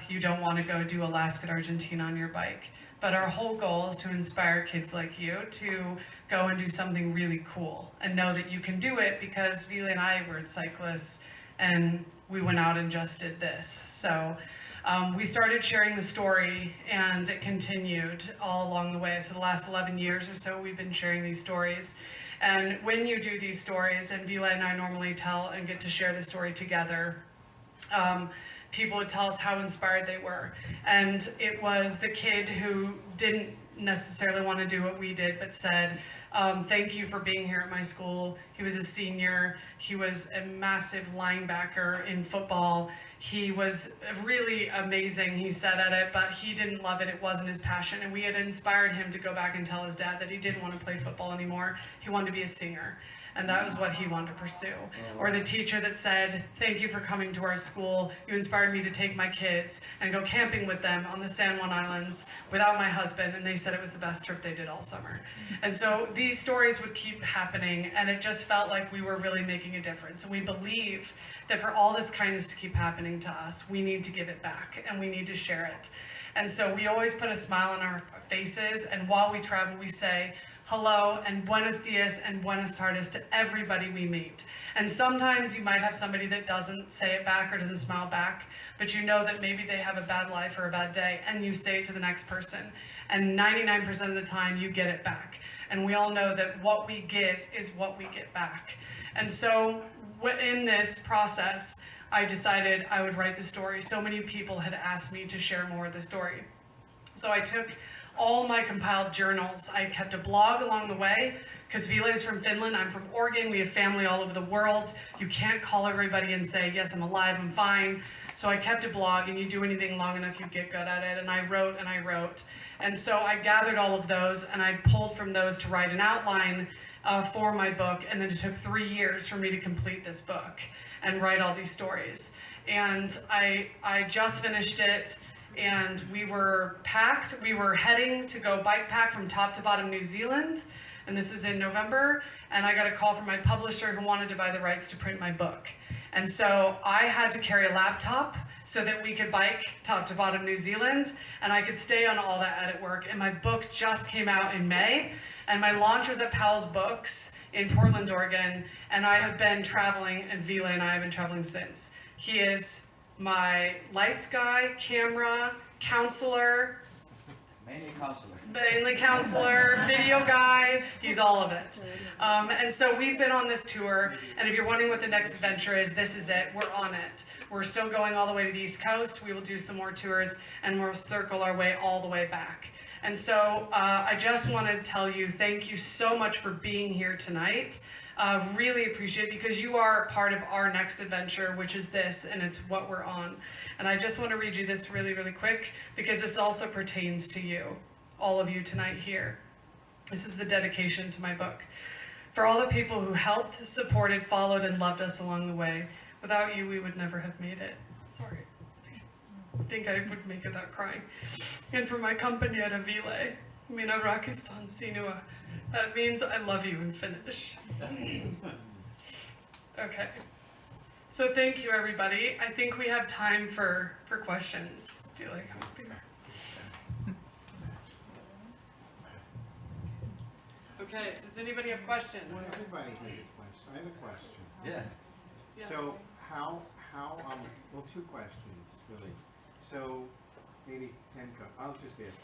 S1: you don't want to go do Alaska to Argentina on your bike. But our whole goal is to inspire kids like you to go and do something really cool and know that you can do it, because Vila and I were cyclists and we went out and just did this. So we started sharing the story and it continued all along the way. So the last 11 years or so we've been sharing these stories. And when you do these stories, and Vila and I normally tell and get to share the story together, people would tell us how inspired they were. And it was the kid who didn't necessarily want to do what we did, but said, thank you for being here at my school. He was a senior. He was a massive linebacker in football. He was really amazing, he said at it, but he didn't love it. It wasn't his passion. And we had inspired him to go back and tell his dad that he didn't want to play football anymore. He wanted to be a singer. And that was what he wanted to pursue. Or the teacher that said, thank you for coming to our school. You inspired me to take my kids and go camping with them on the San Juan Islands without my husband. And they said it was the best trip they did all summer. And so these stories would keep happening. And it just felt like we were really making a difference. And we believe that for all this kindness to keep happening to us, we need to give it back and we need to share it. And so we always put a smile on our faces. And while we travel, we say, hello and buenos dias and buenas tardes to everybody we meet. And sometimes you might have somebody that doesn't say it back or doesn't smile back, but you know that maybe they have a bad life or a bad day, and you say it to the next person. And 99% of the time you get it back. And we all know that what we give is what we get back. And so in this process, I decided I would write the story. So many people had asked me to share more of the story. So I took all my compiled journals. I kept a blog along the way, because Vila is from Finland, I'm from Oregon, we have family all over the world. You can't call everybody and say, yes, I'm alive, I'm fine. So I kept a blog, and you do anything long enough, you get good at it. And I wrote and I wrote. And so I gathered all of those, and I pulled from those to write an outline for my book. And then it took 3 years for me to complete this book and write all these stories. And I just finished it. And we were packed. We were heading to go bike pack from top to bottom New Zealand. And this is in November. And I got a call from my publisher who wanted to buy the rights to print my book. And so I had to carry a laptop so that we could bike top to bottom New Zealand. And I could stay on all that edit work. And my book just came out in May. And my launch was at Powell's Books in Portland, Oregon. And I have been traveling, and Vila and I have been traveling since. He is my lights guy, camera, counselor. Mainly counselor, video guy, he's all of it. And so we've been on this tour, and if you're wondering what the next adventure is, this is it, we're on it. We're still going all the way to the East Coast, we will do some more tours, and we'll circle our way all the way back. And so I just want to tell you, thank you so much for being here tonight. Really appreciate it, because you are part of our next adventure, which is this, and it's what we're on. And I just want to read you this really, really quick, because this also pertains to you, all of you tonight here. This is the dedication to my book. For all the people who helped, supported, followed, and loved us along the way. Without you, we would never have made it. Sorry. I think I would make it without crying. And for my compañera Vila, Mina Rakistan Sinua. That means I love you in Finnish. Okay. So thank you, everybody. I think we have time for questions. I feel like I'm up here. Okay, does anybody have questions?
S4: Well, everybody has a question. I have a question.
S5: Yeah.
S1: Yes.
S4: So how, well, two questions, really. So, maybe 10, I'll just ask.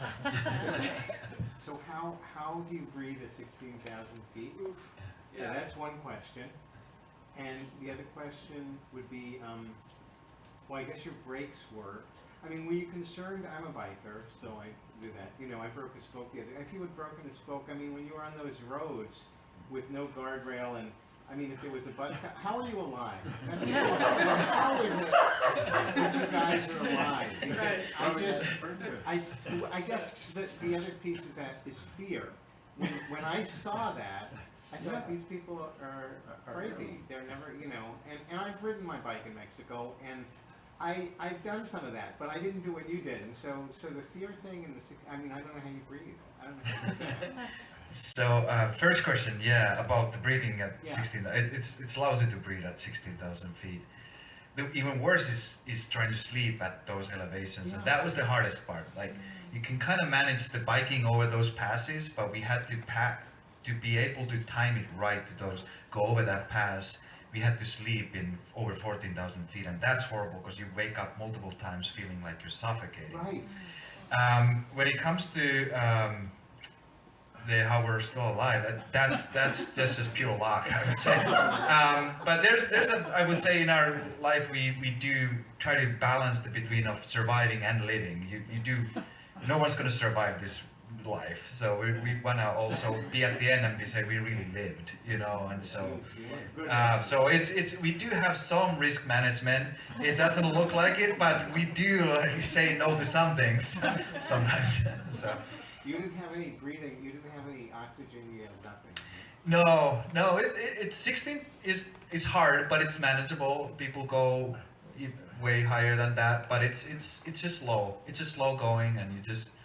S4: So how do you breathe at 16,000 feet? Yeah, that's one question. And the other question would be, well, I guess your brakes work. I mean, were you concerned? I'm a biker, so I do that. You know, I broke a spoke the other. If you had broken a spoke, I mean, when you were on those roads with no guardrail and, I mean, if there was a bus, how are you alive? That's how is it that you guys are alive? Because I guess the other piece of that is fear. When I saw that, I thought these people are crazy. They're never, you know, and I've ridden my bike in Mexico, and I've done some of that, but I didn't do what you did, and so the fear thing and I mean, I don't know how you breathe. I don't know how you do that.
S6: So, first question, yeah, about the breathing at
S4: Yeah.
S6: 16. It's lousy to breathe at 16,000 feet. The even worse is trying to sleep at those elevations, and that was the hardest part. Like, you can kind of manage the biking over those passes, but we had to be able to time it right to go over that pass. We had to sleep in over 14,000 feet, and that's horrible because you wake up multiple times feeling like you're suffocating.
S4: Right.
S6: When it comes to how we're still alive, that's just as pure luck, I would say. But there's I would say in our life we do try to balance the between of surviving and living. You do, no one's going to survive this life, so we want to also be at the end and say we really lived, you know. And so so it's we do have some risk management. It doesn't look like it, but we do say no to some things sometimes. So
S4: You didn't have any breathing, you didn't have any oxygen, you had nothing.
S6: no, it's 16 is hard, but it's manageable. People go way higher than that, but it's just slow. It's just slow going, and you just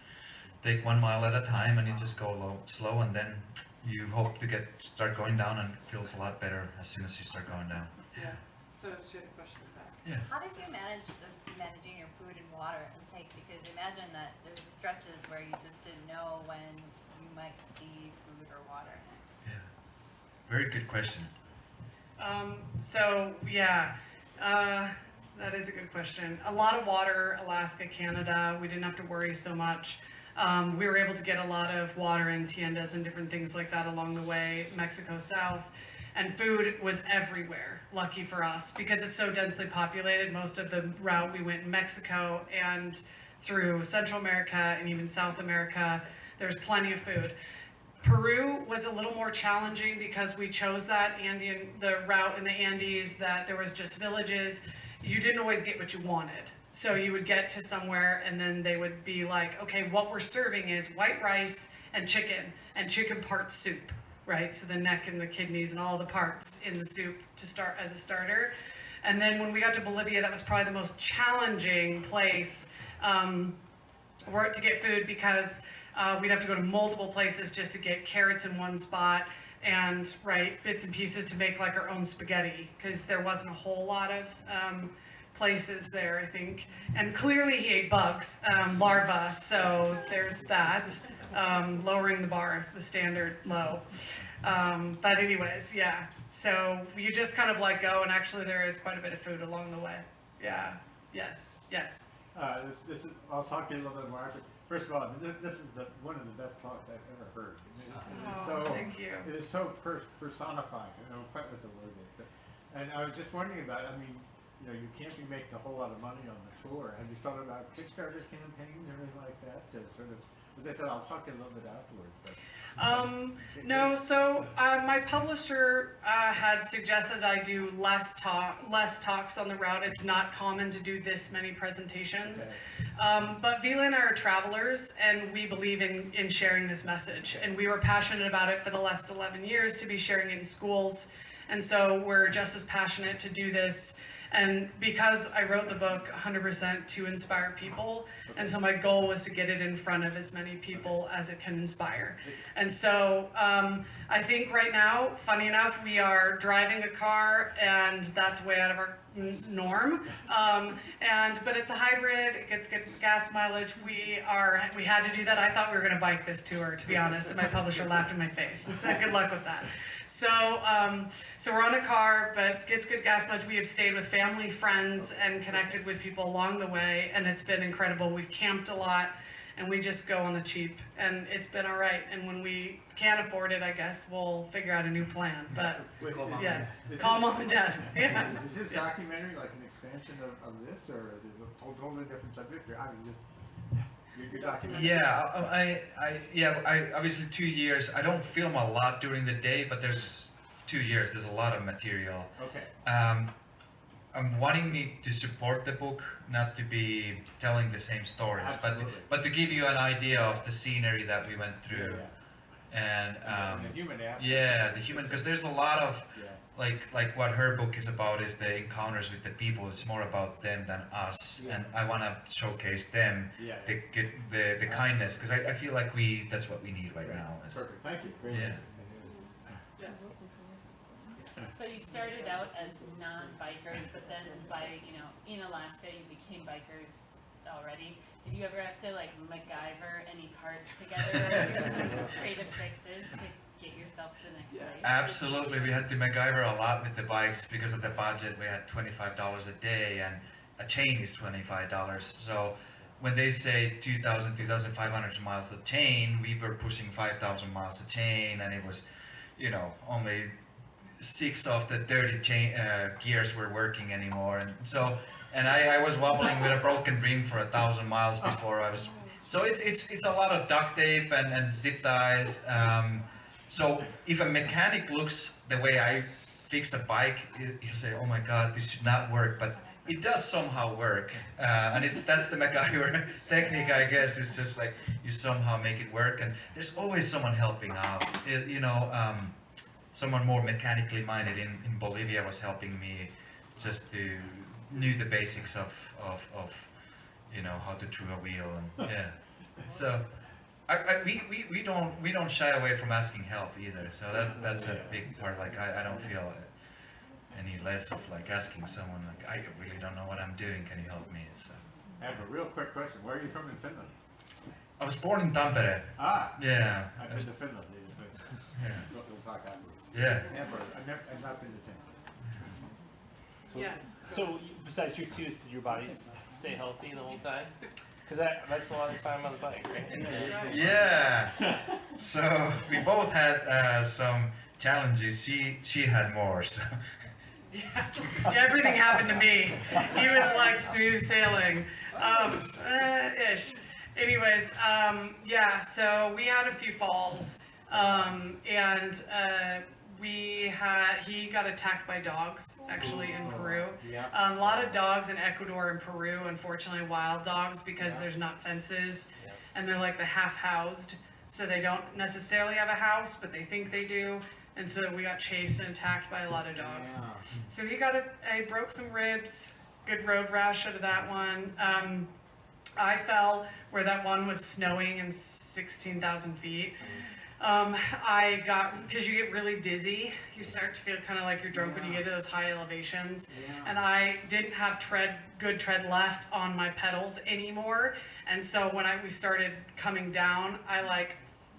S6: take 1 mile at a time, and you just go slow, and then you hope to start going down, and it feels a lot better as soon as you start going down.
S1: Yeah, so she had a question about that.
S6: Yeah.
S3: How did you managing your food and water intake? Because imagine that there's stretches where you just didn't know when you might see food or water next.
S6: Yeah. Very good question.
S1: So yeah, that is a good question. A lot of water, Alaska, Canada. We didn't have to worry so much. We were able to get a lot of water in tiendas and different things like that along the way, Mexico South. And food was everywhere, lucky for us, because it's so densely populated. Most of the route we went in Mexico and through Central America and even South America, there's plenty of food. Peru was a little more challenging because we chose the route in the Andes that there was just villages. You didn't always get what you wanted. So you would get to somewhere and then they would be like, okay, what we're serving is white rice and chicken part soup, right? So the neck and the kidneys and all the parts in the soup to start as a starter. And then when we got to Bolivia, that was probably the most challenging place to get food because we'd have to go to multiple places just to get carrots in one spot and bits and pieces to make like our own spaghetti because there wasn't a whole lot of places there, I think. And clearly he ate bugs, larvae, so there's that, lowering the bar, the standard low. But anyways, yeah, so you just kind of let go, and actually there is quite a bit of food along the way. Yeah, yes.
S2: This is, I'll talk to you a little bit more. But first of all, I mean, this is one of the best talks I've ever heard.
S1: Thank you.
S2: It is so personified. I don't know quite what the word is. But, and I was just wondering about, I mean, you can't be making a whole lot of money on the tour. Have you thought about Kickstarter campaigns or anything like that to sort of, as I said, I'll talk to you a little bit afterwards. But,
S1: no, so my publisher had suggested I do less talks on the route. It's not common to do this many presentations.
S2: Okay.
S1: But Vila and I are travelers, and we believe in sharing this message. And we were passionate about it for the last 11 years to be sharing it in schools. And so we're just as passionate to do this And because I wrote the book 100% to inspire people, and so my goal was to get it in front of as many people as it can inspire. And so I think right now, funny enough, we are driving a car, and that's way out of our norm. But it's a hybrid. It gets good gas mileage. We had to do that. I thought we were going to bike this tour, to be honest. And my publisher laughed in my face. Good luck with that. So we're on a car, but gets good gas mileage. We have stayed with family, friends, and connected with people along the way, and it's been incredible. We've camped a lot, and we just go on the cheap, and it's been all right. And when we can't afford it, I guess we'll figure out a new plan. But
S2: Wait,
S1: yeah,
S2: is
S1: call
S2: this-
S1: mom and dad. Yeah.
S2: Is this
S1: Yes.
S2: documentary like an expansion of this, or is it a totally different subject? Or, I mean, just your documentary?
S6: Yeah, I obviously 2 years. I don't film a lot during the day, but there's 2 years. There's a lot of material.
S2: Okay.
S6: I'm wanting to support the book, not to be telling the same stories,
S2: Absolutely.
S6: but to give you an idea of the scenery that we went through, and
S2: the human aspect.
S6: yeah, the human, because there's a lot of
S2: Yeah.
S6: like what her book is about is the encounters with the people. It's more about them than us,
S2: Yeah.
S6: and I want to showcase them,
S2: Yeah.
S6: the kindness, because I feel like that's what we need right now. is-
S2: Perfect. Thank you. Very
S6: Yeah.
S2: nice.
S1: Yes.
S7: So you started out as non-bikers, but then in Alaska you became bikers already. Did you ever have to like MacGyver any carts together or do some creative fixes to get yourself to the next place?
S6: Absolutely, we had to MacGyver a lot with the bikes because of the budget. We had $25 a day, and a chain is $25. So when they say 2,000, 2,500 miles a chain, we were pushing 5,000 miles a chain, and it was, only 6 of the 30 gears were working anymore, and so. And I was wobbling with a broken ring for 1,000 miles before I was. So it's a lot of duct tape and zip ties. So if a mechanic looks the way I fix a bike, he'll say, "Oh my God, this should not work," but it does somehow work. And that's the MacGyver technique, I guess. It's just like you somehow make it work, and there's always someone helping out. Someone more mechanically minded in Bolivia was helping me just to knew the basics of how to true a wheel, and yeah. So we don't shy away from asking help either. So that's a big part. Like I don't feel any less of like asking someone like I really don't know what I'm doing. Can you help me? So
S2: I have a real quick question. Where are you from in Finland?
S6: I was born in Tampere.
S2: Ah,
S6: Yeah.
S2: I've been to Finland.
S6: Yeah.
S2: We'll talk afterwards.
S6: Yeah.
S2: I've not been to Tampa.
S1: Yes.
S8: So besides your tooth, did your body stay healthy the whole time? Because that's a lot of time on the bike, right?
S6: Yeah. So we both had some challenges. She had more. So
S1: Yeah, everything happened to me. He was like smooth sailing, ish. Anyways, so we had a few falls, and he got attacked by dogs, actually, in Peru.
S2: Yeah.
S1: A lot of dogs in Ecuador and Peru, unfortunately, wild dogs, because there's not fences, and they're like the half-housed, so they don't necessarily have a house, but they think they do. And so we got chased and attacked by a lot of dogs.
S2: Yeah.
S1: So he broke some ribs, good road rash out of that one. I fell where that one was snowing and 16,000 feet. Because you get really dizzy, you start to feel kind of like you're drunk when you get to those high elevations. And I didn't have good tread left on my pedals anymore. And so when we started coming down,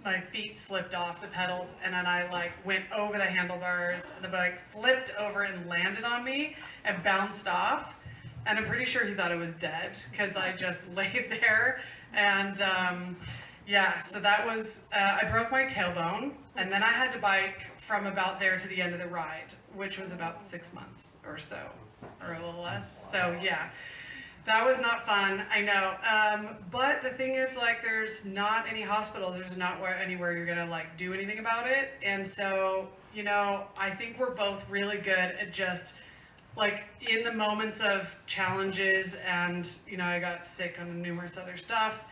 S1: my feet slipped off the pedals, and then I went over the handlebars, and the bike flipped over and landed on me and bounced off. And I'm pretty sure he thought I was dead because I just laid there. And so that was, I broke my tailbone, and then I had to bike from about there to the end of the ride, which was about 6 months or so, or a little less. So yeah. That was not fun, I know. But the thing is, there's not any hospitals. There's not anywhere you're gonna do anything about it. And so, I think we're both really good at just in the moments of challenges, and I got sick on numerous other stuff.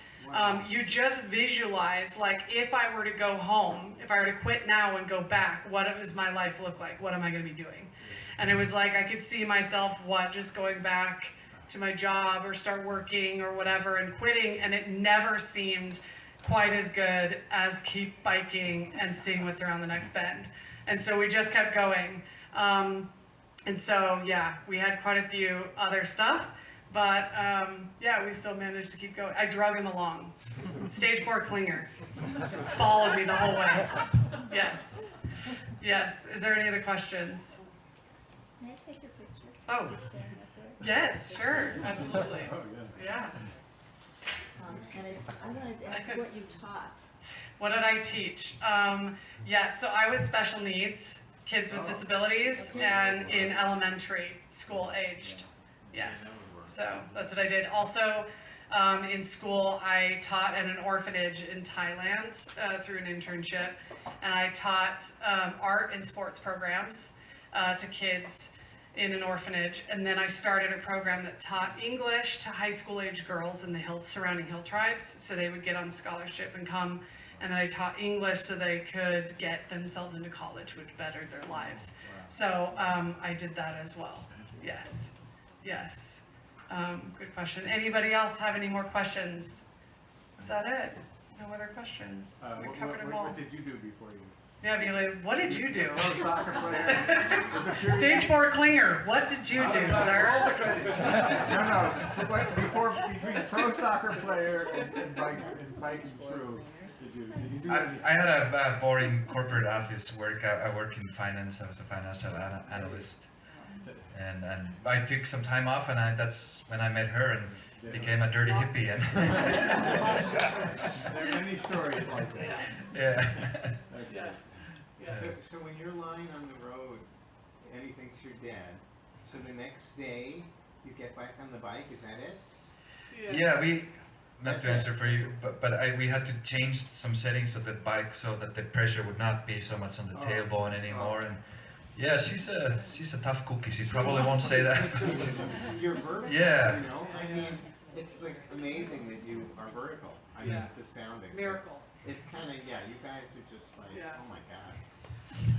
S1: You just visualize if I were to go home, if I were to quit now and go back, what does my life look like? What am I gonna be doing? And it was like I could see myself, just going back to my job or start working or whatever and quitting, and it never seemed quite as good as keep biking and seeing what's around the next bend. And so we just kept going. And so, yeah, we had quite a few other stuff, but yeah, we still managed to keep going. I drug him along. Stage 4 clinger. Just followed me the whole way. Yes. Yes. Is there any other questions?
S9: May I take your picture?
S1: Oh,
S9: Just stand up there.
S1: yes, sure, absolutely.
S2: Oh, yeah.
S1: Yeah.
S9: And I wanted to ask what you taught.
S1: What did I teach? Yeah, so I was special needs, kids with disabilities, and in elementary school aged. Yes, so that's what I did. Also, in school, I taught at an orphanage in Thailand through an internship, and I taught art and sports programs to kids in an orphanage, and then I started a program that taught English to high school age girls in the surrounding hill tribes, so they would get on scholarship and come, and then I taught English so they could get themselves into college, which bettered their lives. So I did that as well. Yes, yes. Good question. Anybody else have any more questions? Is that it? No other questions? We covered them all.
S2: What did you do before you?
S1: Yeah, Vila, what did you do?
S2: Pro soccer player?
S1: Stage 4 clinger, what did you do, sir?
S2: All the credits. No, between pro soccer player and biking through, did you do anything?
S6: I had a boring corporate office work. I work in finance. I was a financial analyst, and I took some time off, and that's when I met her and became a dirty hippie. And
S2: There are many stories like that.
S6: yeah.
S1: Yes.
S4: So when you're lying on the road, Eddie thinks you're dead, so the next day you get back on the bike, is that it?
S6: Yeah, not to answer for you, but we had to change some settings of the bike so that the pressure would not be so much on the tailbone anymore. And yeah, she's a tough cookie. She probably won't say that.
S4: You're vertical,
S6: Yeah.
S4: you know, I mean, it's like amazing that you are vertical. I mean,
S1: Yeah.
S4: it's astounding.
S1: Miracle.
S4: It's kinda, yeah, you guys are just like,
S1: Yeah.
S4: oh my gosh.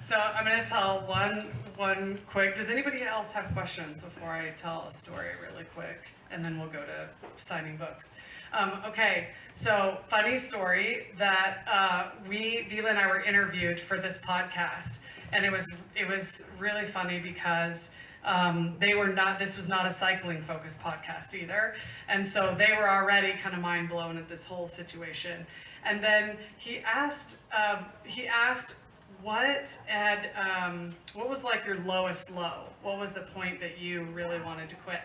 S1: So I'm gonna tell one quick, does anybody else have questions before I tell a story really quick? And then we'll go to signing books. Okay, so funny story that Vila and I were interviewed for this podcast, and it was really funny because this was not a cycling focused podcast either, and so they were already kind of mind blown at this whole situation. And then he asked what was like your lowest low? What was the point that you really wanted to quit?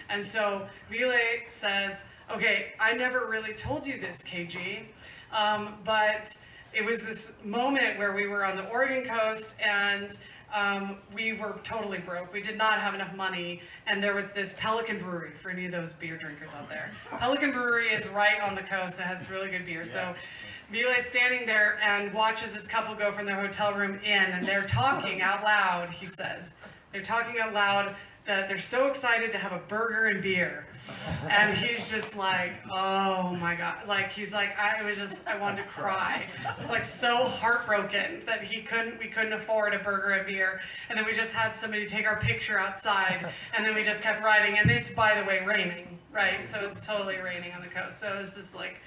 S1: And so Vila says, okay, I never really told you this, KG, but it was this moment where we were on the Oregon coast and we were totally broke. We did not have enough money, and there was this Pelican Brewery for any of those beer drinkers out there. Pelican Brewery is right on the coast. It has really good beer. So Vila is standing there and watches this couple go from their hotel room in, and they're talking out loud, he says. They're talking out loud that they're so excited to have a burger and beer. And he's just like, oh my God. Like, he's like, I wanted to cry. I was like so heartbroken that we couldn't afford a burger and beer. And then we just had somebody take our picture outside, and then we just kept riding. And it's, by the way, raining, right? So it's totally raining on the coast. So it was just like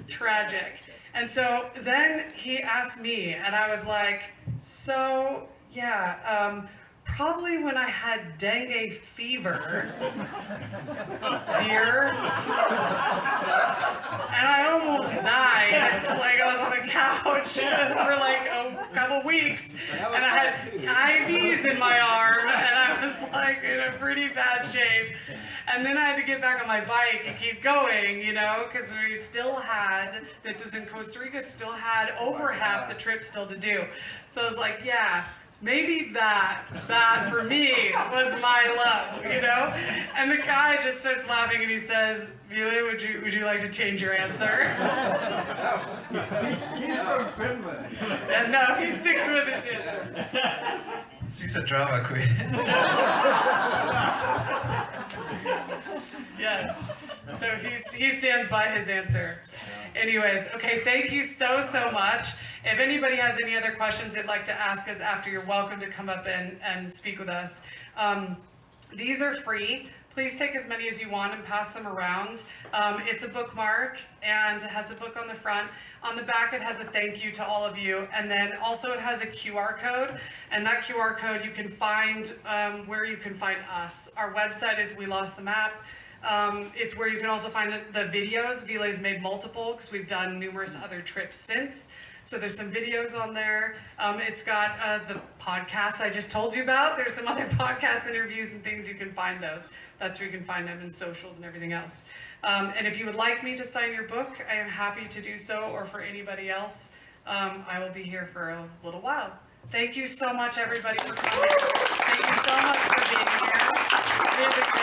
S1: tragic. And so then he asked me, and I was like, so yeah, probably when I had dengue fever, dear. And I almost died. Like, I was on a couch for like a couple weeks, and I had IVs in my arm, and I was like in a pretty bad shape. And then I had to get back on my bike and keep going, you know, because we still had, this was in Costa Rica, still had over half the trip still to do. So I was like, yeah, maybe that for me was my love, you know? And the guy just starts laughing and he says, Vila, would you like to change your answer?
S2: He's from Finland.
S1: And no, he sticks with his answers.
S6: She's a drama queen.
S1: Yes. So he stands by his answer. Anyways, okay, thank you so much. If anybody has any other questions they'd like to ask us after, you're welcome to come up and speak with us. These are free. Please take as many as you want and pass them around. It's a bookmark and it has a book on the front. On the back it has a thank you to all of you, and then also it has a QR code, and that QR code you can find where you can find us. Our website is We Lost the Map. It's where you can also find the videos. Vilay's made multiple because we've done numerous other trips since. So there's some videos on there. It's got the podcasts I just told you about. There's some other podcast interviews and things. You can find those. That's where you can find them in socials and everything else. And if you would like me to sign your book, I am happy to do so, or for anybody else. I will be here for a little while. Thank you so much, everybody, for coming. Thank you so much for being here.